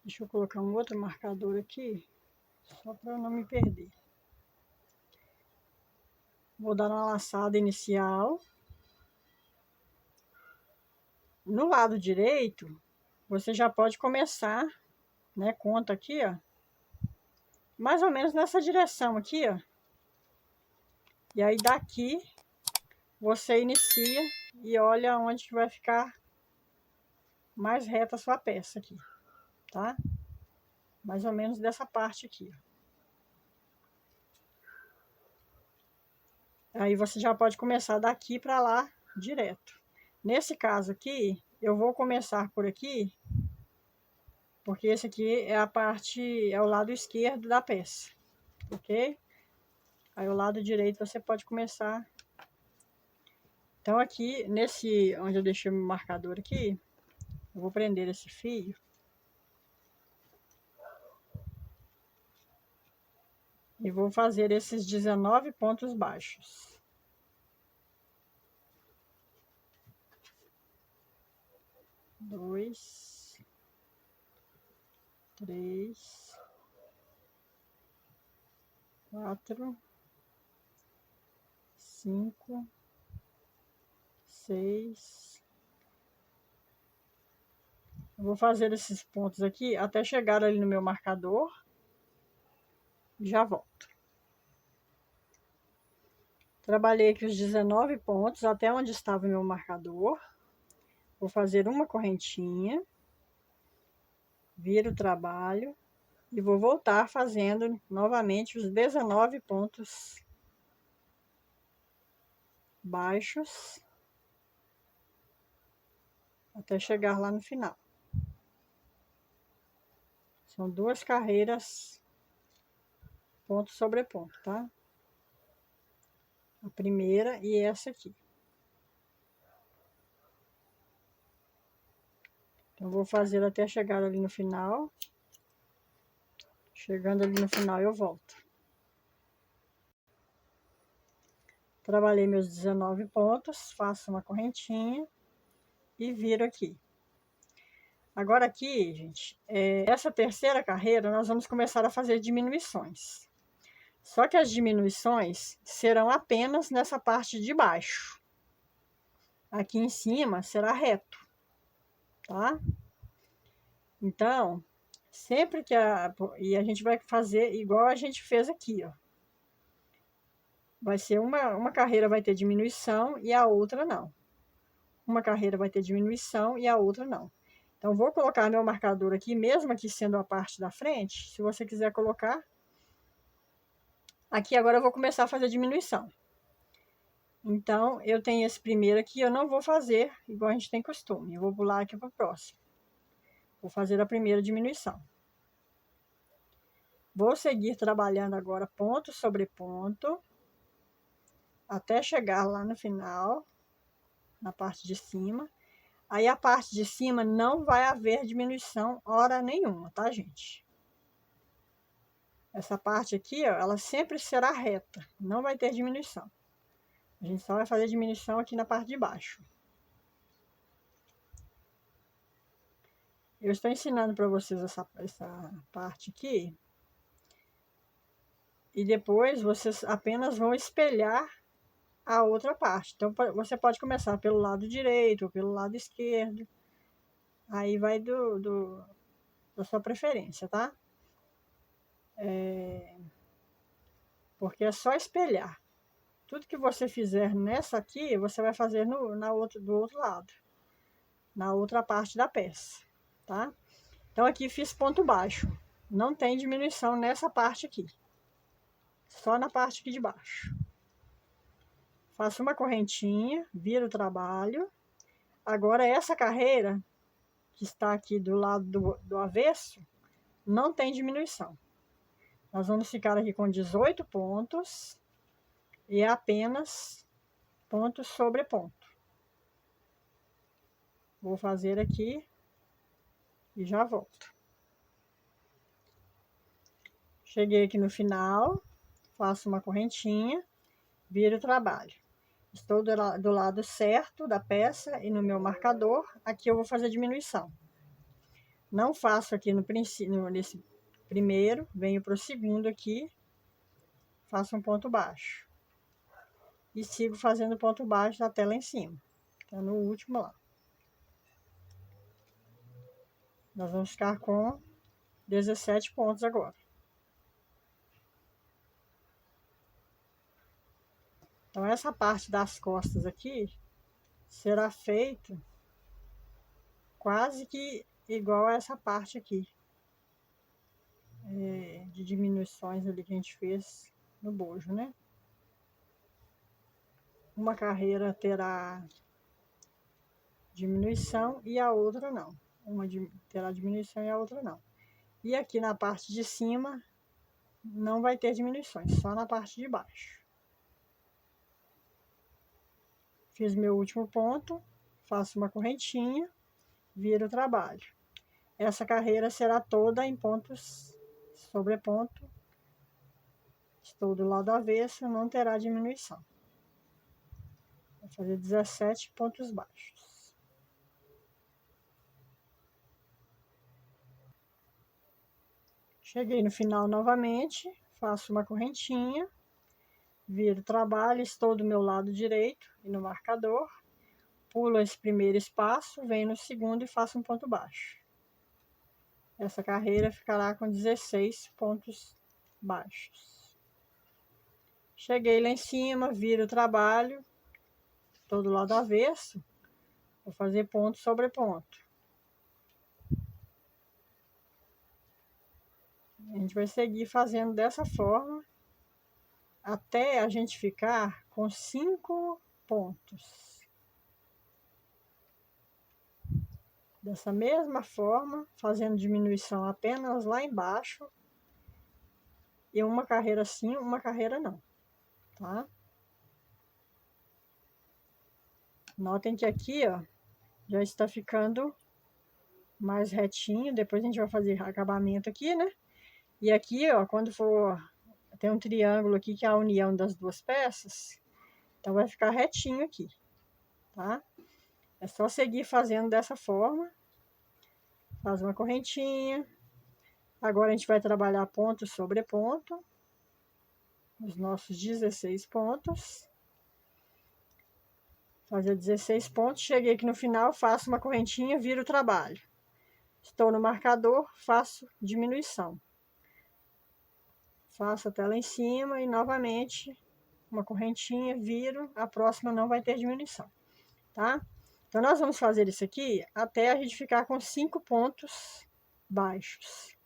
Deixa eu colocar um outro marcador aqui, só para eu não me perder. Vou dar uma laçada inicial. No lado direito, você já pode começar, né? Conta aqui, ó. Mais ou menos nessa direção aqui, ó. E aí daqui, você inicia e olha onde que vai ficar mais reta a sua peça aqui, tá? Mais ou menos dessa parte aqui, ó. Aí você já pode começar daqui para lá direto. Nesse caso aqui, eu vou começar por aqui, porque esse aqui é a parte, é o lado esquerdo da peça, ok? Aí o lado direito você pode começar. Então aqui, nesse, onde eu deixei o meu marcador aqui, eu vou prender esse fio. E vou fazer esses 19 pontos baixos. Dois, três, quatro, 5, 6. Eu vou fazer esses pontos aqui até chegar ali no meu marcador. E já volto. Trabalhei aqui os 19 pontos até onde estava o meu marcador. Vou fazer uma correntinha. Viro o trabalho. E vou voltar fazendo novamente os 19 pontos baixos. Até chegar lá no final. São duas carreiras, ponto sobre ponto, tá? A primeira e essa aqui. Então, vou fazer até chegar ali no final. Chegando ali no final, eu volto. Trabalhei meus 19 pontos, faço uma correntinha e viro aqui. Agora aqui, gente, essa terceira carreira, nós vamos começar a fazer diminuições. Só que as diminuições serão apenas nessa parte de baixo. Aqui em cima será reto, tá? Então, sempre que e a gente vai fazer igual a gente fez aqui, ó. Vai ser uma carreira vai ter diminuição e a outra não. Uma carreira vai ter diminuição e a outra não. Então, vou colocar meu marcador aqui, mesmo aqui sendo a parte da frente, se você quiser colocar. Aqui agora eu vou começar a fazer diminuição. Então, eu tenho esse primeiro aqui, eu não vou fazer igual a gente tem costume. Eu vou pular aqui para o próximo. Vou fazer a primeira diminuição. Vou seguir trabalhando agora ponto sobre ponto, até chegar lá no final, na parte de cima. Aí a parte de cima não vai haver diminuição hora nenhuma, tá, gente? Essa parte aqui, ó, ela sempre será reta, não vai ter diminuição. A gente só vai fazer diminuição aqui na parte de baixo. Eu estou ensinando para vocês essa parte aqui. E depois vocês apenas vão espelhar a outra parte. Então, você pode começar pelo lado direito ou pelo lado esquerdo. Aí vai da sua preferência, tá? Porque é só espelhar. Tudo que você fizer nessa aqui, você vai fazer do outro lado, na outra parte da peça, tá? Então, aqui fiz ponto baixo. Não tem diminuição nessa parte aqui. Só na parte aqui de baixo. Faço uma correntinha, viro o trabalho. Agora, essa carreira, que está aqui do lado do avesso, não tem diminuição. Nós vamos ficar aqui com 18 pontos. E é apenas ponto sobre ponto. Vou fazer aqui e já volto. Cheguei aqui no final, faço uma correntinha, viro o trabalho. Estou do lado certo da peça e no meu marcador, aqui eu vou fazer a diminuição. Não faço aqui no princípio, nesse primeiro, venho para o segundo aqui, faço um ponto baixo. E sigo fazendo ponto baixo até lá em cima, até no último lá. Nós vamos ficar com 17 pontos agora. Então, essa parte das costas aqui será feita quase que igual a essa parte aqui. De diminuições ali que a gente fez no bojo, né? Uma carreira terá diminuição e a outra não. Uma terá diminuição e a outra não. E aqui na parte de cima não vai ter diminuições, só na parte de baixo. Fiz meu último ponto, faço uma correntinha, viro o trabalho. Essa carreira será toda em pontos sobre ponto. Estou do lado avesso, não terá diminuição. Vou fazer 17 pontos baixos. Cheguei no final novamente, faço uma correntinha, viro o trabalho, estou do meu lado direito e no marcador, pulo esse primeiro espaço, venho no segundo e faço um ponto baixo. Essa carreira ficará com 16 pontos baixos. Cheguei lá em cima, viro o trabalho, estou do lado avesso, vou fazer ponto sobre ponto. A gente vai seguir fazendo dessa forma até a gente ficar com 5 pontos. Dessa mesma forma, fazendo diminuição apenas lá embaixo. E uma carreira sim, uma carreira não, tá? Notem que aqui, ó, já está ficando mais retinho. Depois a gente vai fazer acabamento aqui, né? E aqui, ó, quando for... Tem um triângulo aqui que é a união das duas peças. Então, vai ficar retinho aqui, tá? É só seguir fazendo dessa forma. Faz uma correntinha. Agora, a gente vai trabalhar ponto sobre ponto. Os nossos 16 pontos. Fazer 16 pontos. Cheguei aqui no final, faço uma correntinha, viro o trabalho. Estou no marcador, faço diminuição. Faço até lá em cima e novamente uma correntinha, viro. A próxima não vai ter diminuição, tá? Então, nós vamos fazer isso aqui até a gente ficar com 5 pontos baixos.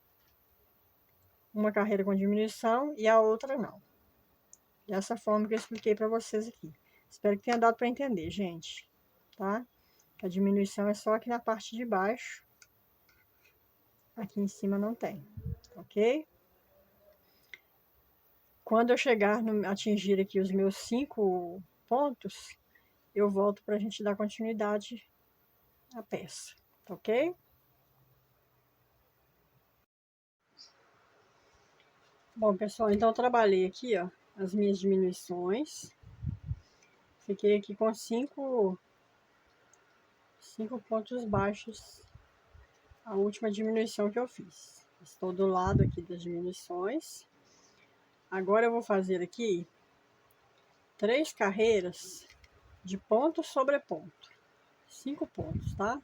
Uma carreira com diminuição e a outra não. Dessa forma que eu expliquei para vocês aqui. Espero que tenha dado para entender, gente, tá? A diminuição é só aqui na parte de baixo. Aqui em cima não tem, ok? Quando eu chegar atingir aqui os meus 5 pontos, eu volto para a gente dar continuidade à peça, ok? Bom, pessoal, então eu trabalhei aqui, ó, as minhas diminuições. Fiquei aqui com 5 pontos baixos, a última diminuição que eu fiz. Estou do lado aqui das diminuições. Agora eu vou fazer aqui 3 carreiras de ponto sobre ponto. 5 pontos, tá?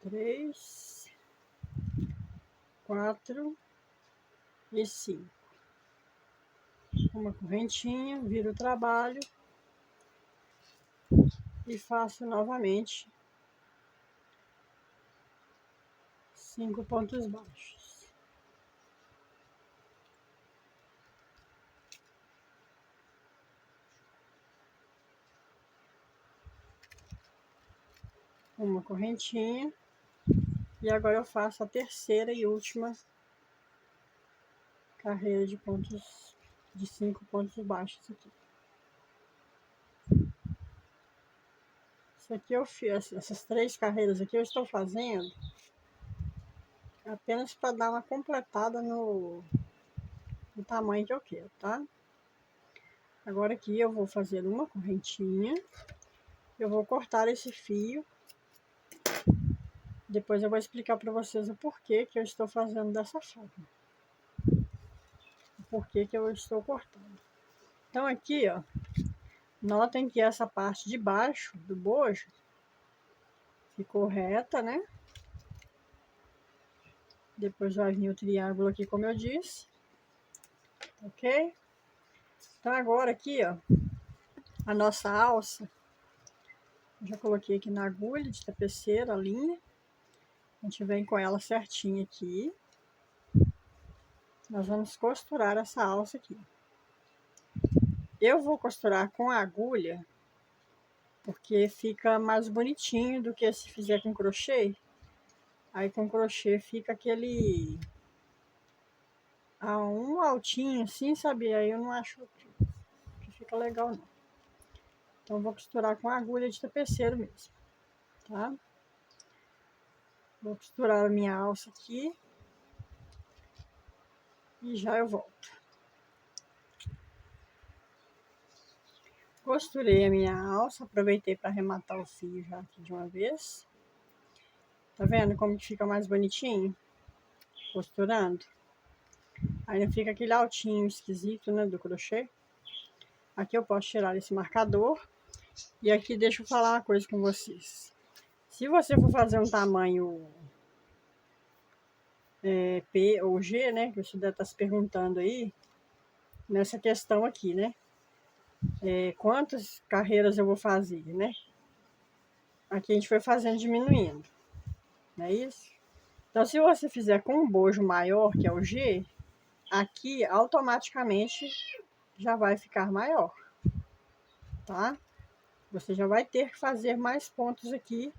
Três, 4 e 5. Uma correntinha, viro o trabalho e faço novamente 5 pontos baixos. Uma correntinha. E agora eu faço a terceira e última carreira de pontos, de 5 pontos baixos aqui. Isso aqui eu fiz, essas 3 carreiras aqui eu estou fazendo apenas para dar uma completada no tamanho que eu quero, tá? Agora aqui eu vou fazer uma correntinha, eu vou cortar esse fio. Depois eu vou explicar para vocês o porquê que eu estou fazendo dessa forma. O porquê que eu estou cortando. Então aqui, ó, notem que essa parte de baixo do bojo ficou reta, né? Depois vai vir o triângulo aqui, como eu disse. Ok? Então agora aqui, ó, a nossa alça. Eu já coloquei aqui na agulha de tapeceira a linha. A gente vem com ela certinha aqui. Nós vamos costurar essa alça aqui. Eu vou costurar com a agulha, porque fica mais bonitinho do que se fizer com crochê. Aí com crochê fica aquele... um altinho assim, sabe? Aí eu não acho que fica legal não. Então eu vou costurar com a agulha de tapeceiro mesmo, tá? Vou costurar a minha alça aqui. E já eu volto. Costurei a minha alça, aproveitei para arrematar o fio já aqui de uma vez. Tá vendo como que fica mais bonitinho? Costurando. Aí não fica aquele altinho esquisito, né, do crochê. Aqui eu posso tirar esse marcador. E aqui deixa eu falar uma coisa com vocês. Se você for fazer um tamanho P ou G, né, que você deve estar se perguntando aí, nessa questão aqui, né? Quantas carreiras eu vou fazer, né? Aqui a gente foi fazendo diminuindo, não é isso? Então, se você fizer com um bojo maior, que é o G, aqui automaticamente já vai ficar maior, tá? Você já vai ter que fazer mais pontos aqui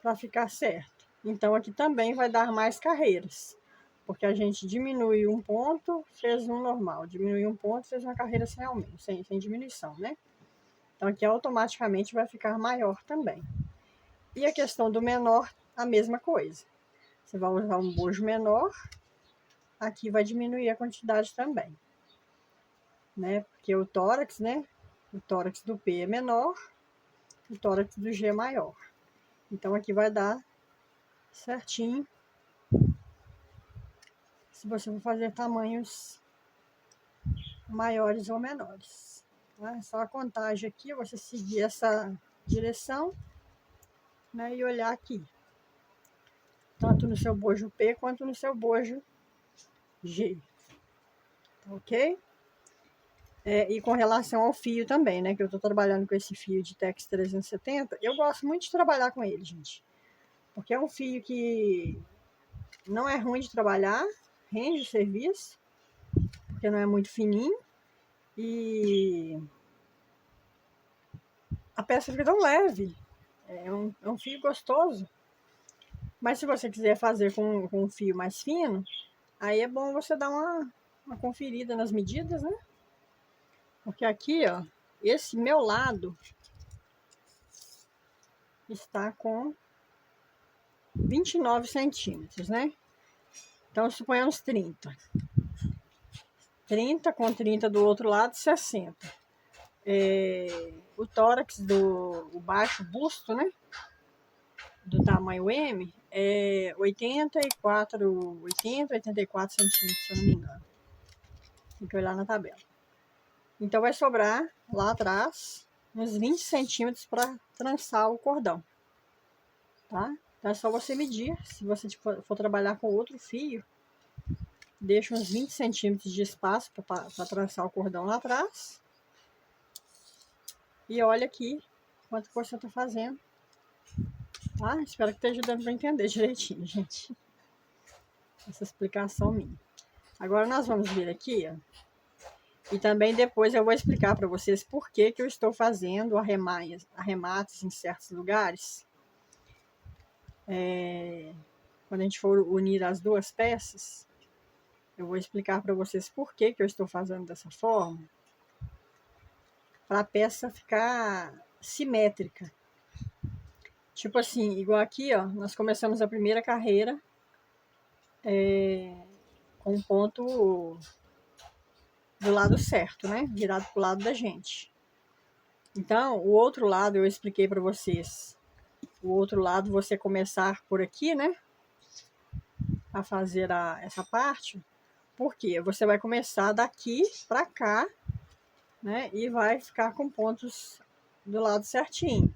para ficar certo. Então, aqui também vai dar mais carreiras, porque a gente diminui um ponto, fez um normal, diminui um ponto, fez uma carreira sem aumento, sem diminuição, né? Então, aqui automaticamente vai ficar maior também. E a questão do menor, a mesma coisa. Você vai usar um bojo menor, aqui vai diminuir a quantidade também, né? Porque o tórax, né? O tórax do P é menor, o tórax do G é maior. Então, aqui vai dar certinho. Se você for fazer tamanhos maiores ou menores. Tá? É só a contagem aqui, você seguir essa direção, né? E olhar aqui. Tanto no seu bojo P quanto no seu bojo G. Ok? E com relação ao fio também, né? Que eu tô trabalhando com esse fio de Tex 370. Eu gosto muito de trabalhar com ele, gente. Porque é um fio que não é ruim de trabalhar, rende o serviço, porque não é muito fininho. E a peça fica tão leve. É um fio gostoso. Mas se você quiser fazer com um fio mais fino, aí é bom você dar uma conferida nas medidas, né? Porque aqui, ó, esse meu lado está com 29 centímetros, né? Então, suponhamos 30. 30 com 30 do outro lado, 60. O tórax o baixo busto, né? Do tamanho M, é 84 centímetros, se eu não me engano. Tem que olhar na tabela. Então, vai sobrar lá atrás uns 20 centímetros para trançar o cordão, tá? Então é só você medir. Se você for trabalhar com outro fio, deixa uns 20 centímetros de espaço para trançar o cordão lá atrás. E olha aqui quanto você tá fazendo. Tá? Espero que esteja dando para entender direitinho, gente. Essa explicação minha. Agora nós vamos vir aqui, ó. E também depois eu vou explicar para vocês por que eu estou fazendo arremates em certos lugares. Quando a gente for unir as duas peças, eu vou explicar para vocês por que eu estou fazendo dessa forma. Para a peça ficar simétrica. Tipo assim, igual aqui, ó, nós começamos a primeira carreira com um ponto do lado certo, né? Virado pro lado da gente. Então, o outro lado eu expliquei para vocês. O outro lado você começar por aqui, né? A fazer essa parte. Porque você vai começar daqui para cá, né? E vai ficar com pontos do lado certinho.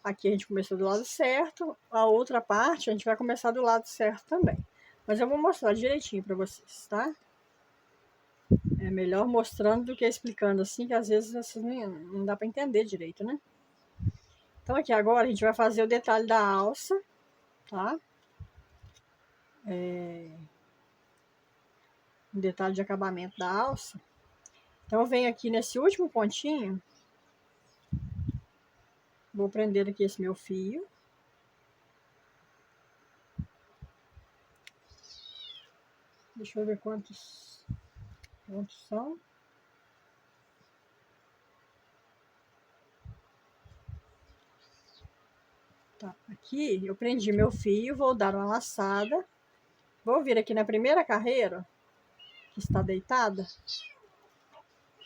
Aqui a gente começou do lado certo, a outra parte a gente vai começar do lado certo também. Mas eu vou mostrar direitinho para vocês, tá? É melhor mostrando do que explicando assim, que às vezes assim, não dá para entender direito, né? Então aqui agora a gente vai fazer o detalhe da alça, tá? Um detalhe de acabamento da alça. Então eu venho aqui nesse último pontinho, vou prender aqui esse meu fio. Deixa eu ver quantos são. Tá, aqui eu prendi meu fio, vou dar uma laçada. Vou vir aqui na primeira carreira, que está deitada.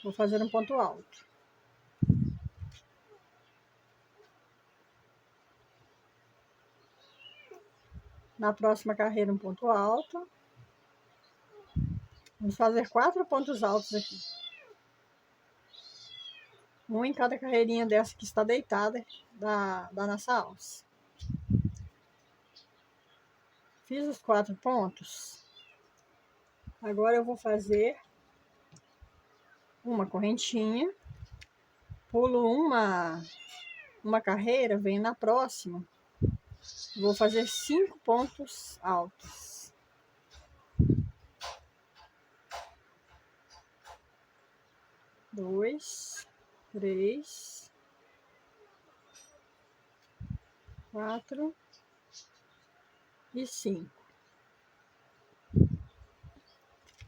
Vou fazer um ponto alto. Na próxima carreira, um ponto alto. Vamos fazer 4 pontos altos aqui. Um em cada carreirinha dessa que está deitada da nossa alça. Fiz os 4 pontos. Agora eu vou fazer uma correntinha. Pulo uma carreira, venho na próxima. Vou fazer 5 pontos altos. Dois, 3, 4 e 5.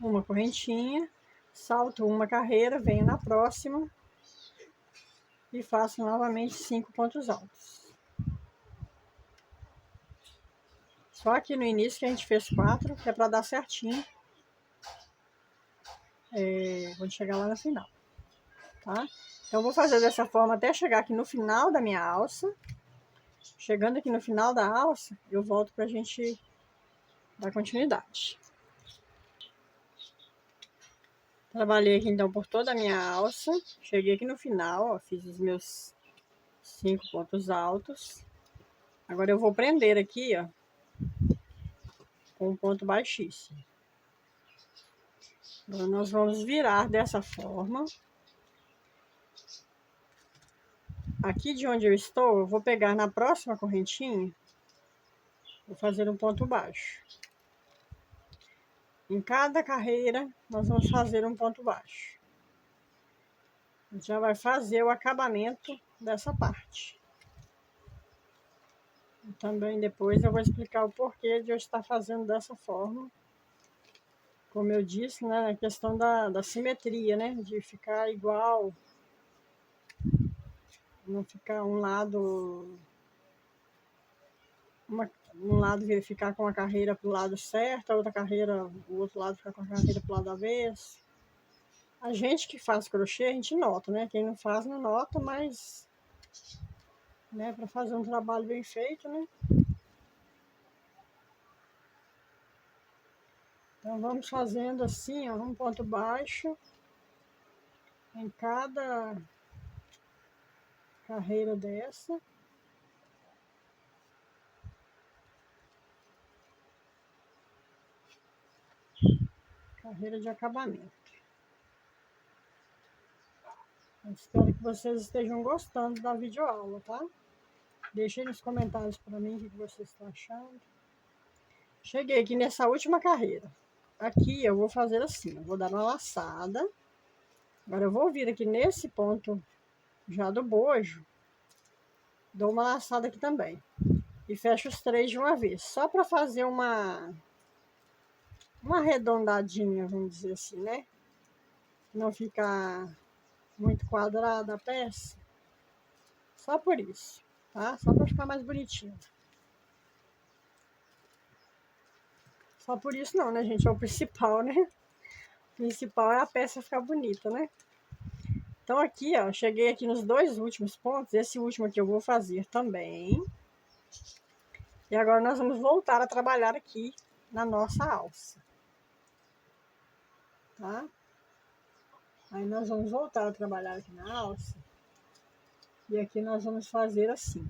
Uma correntinha, salto uma carreira, venho na próxima e faço novamente 5 pontos altos. Só aqui no início que a gente fez 4, que é para dar certinho quando chegar lá no final, tá? Então, eu vou fazer dessa forma até chegar aqui no final da minha alça. Chegando aqui no final da alça, eu volto pra gente dar continuidade. Trabalhei aqui então por toda a minha alça. Cheguei aqui no final, ó, fiz os meus 5 pontos altos. Agora eu vou prender aqui, ó, com um ponto baixíssimo. Agora nós vamos virar dessa forma. Aqui de onde eu estou, eu vou pegar na próxima correntinha, vou fazer um ponto baixo. Em cada carreira, nós vamos fazer um ponto baixo. A gente já vai fazer o acabamento dessa parte. E também depois eu vou explicar o porquê de eu estar fazendo dessa forma. Como eu disse, né, a questão da simetria, né, de ficar igual, não ficar um lado ficar com a carreira pro lado certo, a outra carreira, o outro lado ficar com a carreira pro lado avesso. A gente que faz crochê, a gente nota, né? Quem não faz, não nota, mas, né, para fazer um trabalho bem feito, né? Então, vamos fazendo assim, ó, um ponto baixo em cada carreira dessa. carreira de acabamento. Eu espero que vocês estejam gostando da videoaula, tá? Deixem nos comentários para mim o que vocês estão achando. Cheguei aqui nessa última carreira. Aqui eu vou fazer assim, eu vou dar uma laçada. Agora eu vou vir aqui nesse ponto já do bojo. Dou uma laçada aqui também. E fecho os 3 de uma vez. Só para fazer uma arredondadinha, vamos dizer assim, né? Não ficar muito quadrada a peça. Só por isso, tá? Só para ficar mais bonitinho. Só por isso não, né, gente? É o principal, né? O principal é a peça ficar bonita, né? Então aqui, ó, cheguei aqui nos 2 últimos pontos. Esse último aqui eu vou fazer também. E agora nós vamos voltar a trabalhar aqui na nossa alça. Tá? Aí nós vamos voltar a trabalhar aqui na alça. E aqui nós vamos fazer assim.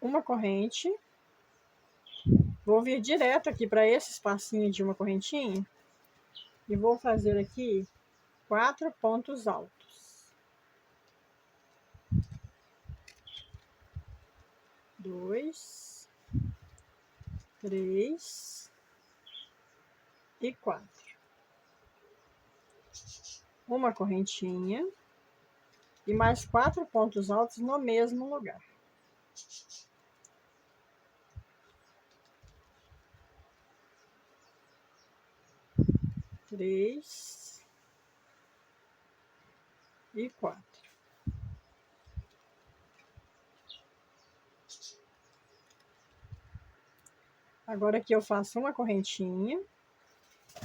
Uma corrente. Vou vir direto aqui para esse espacinho de uma correntinha. E vou fazer aqui 4 pontos altos. 2, 3 e 4. Uma correntinha e mais 4 pontos altos no mesmo lugar. Três e 4. Agora aqui eu faço uma correntinha,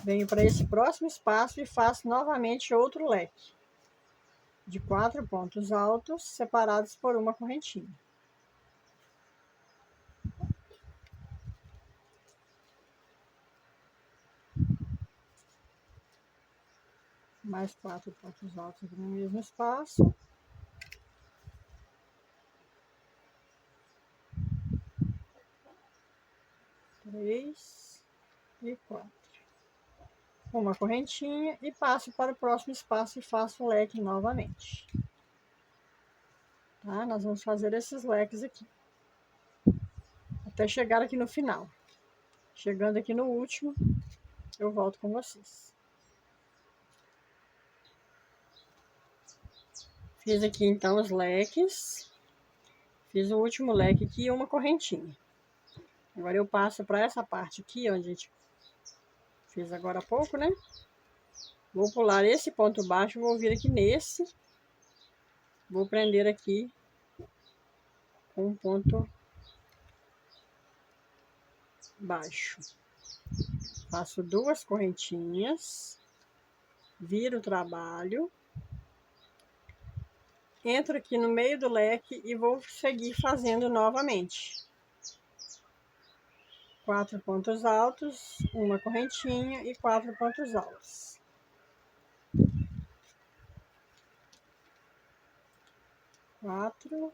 venho para esse próximo espaço e faço novamente outro leque de 4 pontos altos separados por uma correntinha. Mais 4 pontos altos aqui no mesmo espaço. Três e 4. Uma correntinha e passo para o próximo espaço e faço o leque novamente. Tá? Nós vamos fazer esses leques aqui. Até chegar aqui no final. Chegando aqui no último, eu volto com vocês. Fiz aqui então os leques. Fiz o último leque aqui e uma correntinha. Agora eu passo para essa parte aqui, onde a gente fez agora há pouco, né? Vou pular esse ponto baixo, vou vir aqui nesse. Vou prender aqui com um ponto baixo. Faço 2 correntinhas. Viro o trabalho. Entro aqui no meio do leque e vou seguir fazendo novamente. 4 pontos altos, uma correntinha e 4 pontos altos. Quatro,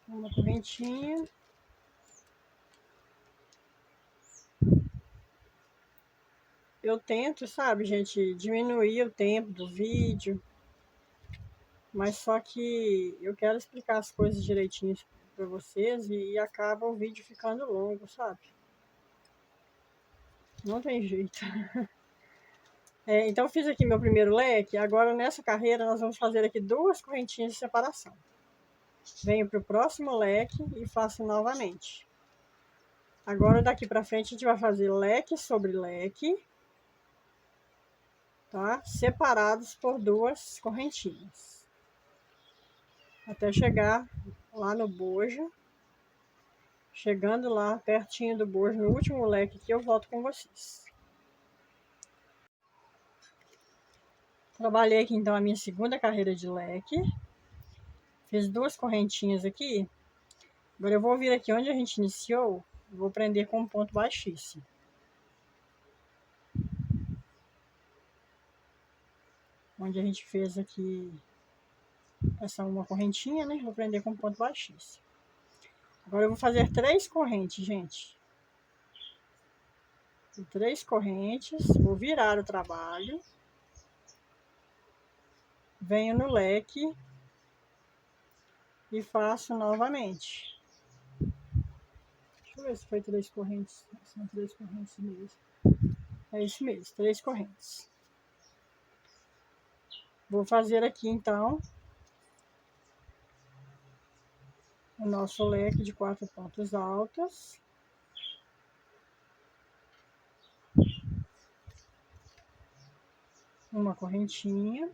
uma correntinha. Eu tento, sabe, gente, diminuir o tempo do vídeo, mas só que eu quero explicar as coisas direitinho para vocês e acaba o vídeo ficando longo, sabe? Não tem jeito. Então fiz aqui meu primeiro leque. Agora nessa carreira nós vamos fazer aqui 2 correntinhas de separação. Venho para o próximo leque e faço novamente. Agora daqui para frente a gente vai fazer leque sobre leque, tá? Separados por 2 correntinhas. Até chegar lá no bojo. Chegando lá pertinho do bojo, no último leque que eu volto com vocês. Trabalhei aqui então a minha segunda carreira de leque. Fiz 2 correntinhas aqui. Agora eu vou vir aqui onde a gente iniciou. Vou prender com um ponto baixíssimo. Onde a gente fez aqui essa uma correntinha, né? Vou prender com um ponto baixíssimo. Agora eu vou fazer 3 correntes, gente. E 3 correntes, vou virar o trabalho, venho no leque e faço novamente. Deixa eu ver se foi 3 correntes, são 3 correntes mesmo. É isso mesmo, 3 correntes. Vou fazer aqui então o nosso leque de 4 pontos altos. Uma correntinha.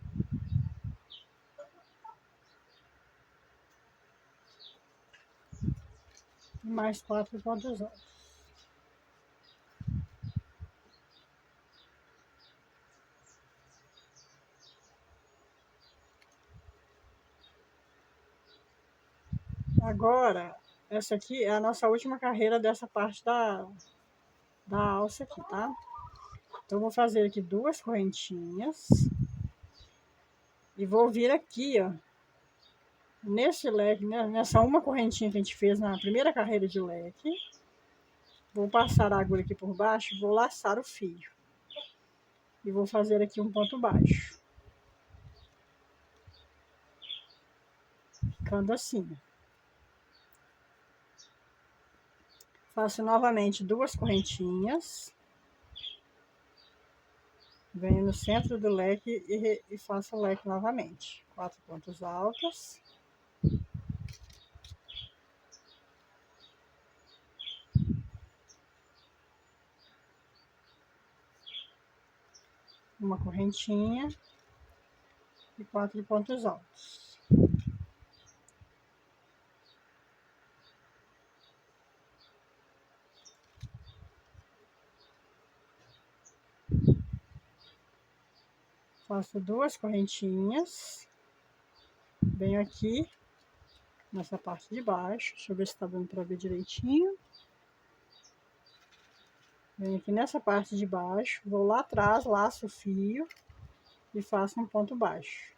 E mais 4 pontos altos. Agora, essa aqui é a nossa última carreira dessa parte da alça aqui, tá? Então, eu vou fazer aqui 2 correntinhas. E vou vir aqui, ó. Nesse leque, né, nessa uma correntinha que a gente fez na primeira carreira de leque. Vou passar a agulha aqui por baixo e vou laçar o fio. E vou fazer aqui um ponto baixo. Ficando assim. Faço novamente 2 correntinhas. Venho no centro do leque e faço o leque novamente. 4 pontos altos. Uma correntinha e 4 pontos altos. Faço 2 correntinhas, venho aqui nessa parte de baixo, deixa eu ver se tá dando para ver direitinho. Venho aqui nessa parte de baixo, vou lá atrás, laço o fio e faço um ponto baixo.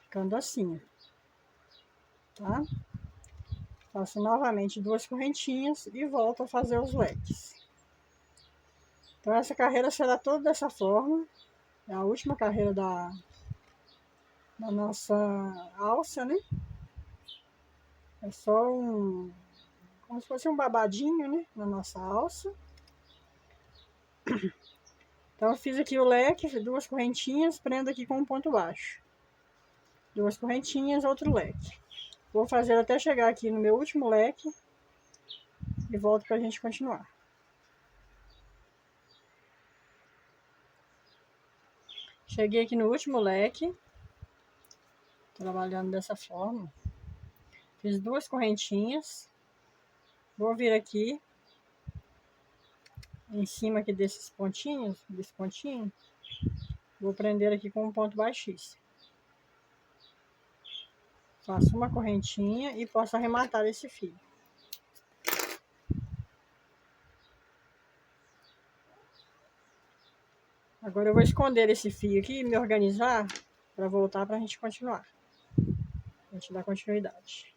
Ficando assim, tá? Faço novamente 2 correntinhas e volto a fazer os leques. Então, essa carreira será toda dessa forma. É a última carreira da nossa alça, né? É só como se fosse um babadinho, né? Na nossa alça. Então, eu fiz aqui o leque, 2 correntinhas, prendo aqui com um ponto baixo. 2 correntinhas, outro leque. Vou fazer até chegar aqui no meu último leque e volto pra gente continuar. Cheguei aqui no último leque, trabalhando dessa forma. Fiz 2 correntinhas. Vou vir aqui, em cima aqui desses pontinhos, desse pontinho. Vou prender aqui com um ponto baixíssimo. Faço uma correntinha e posso arrematar esse fio. Agora eu vou esconder esse fio aqui e me organizar para voltar para a gente continuar. A gente dar continuidade.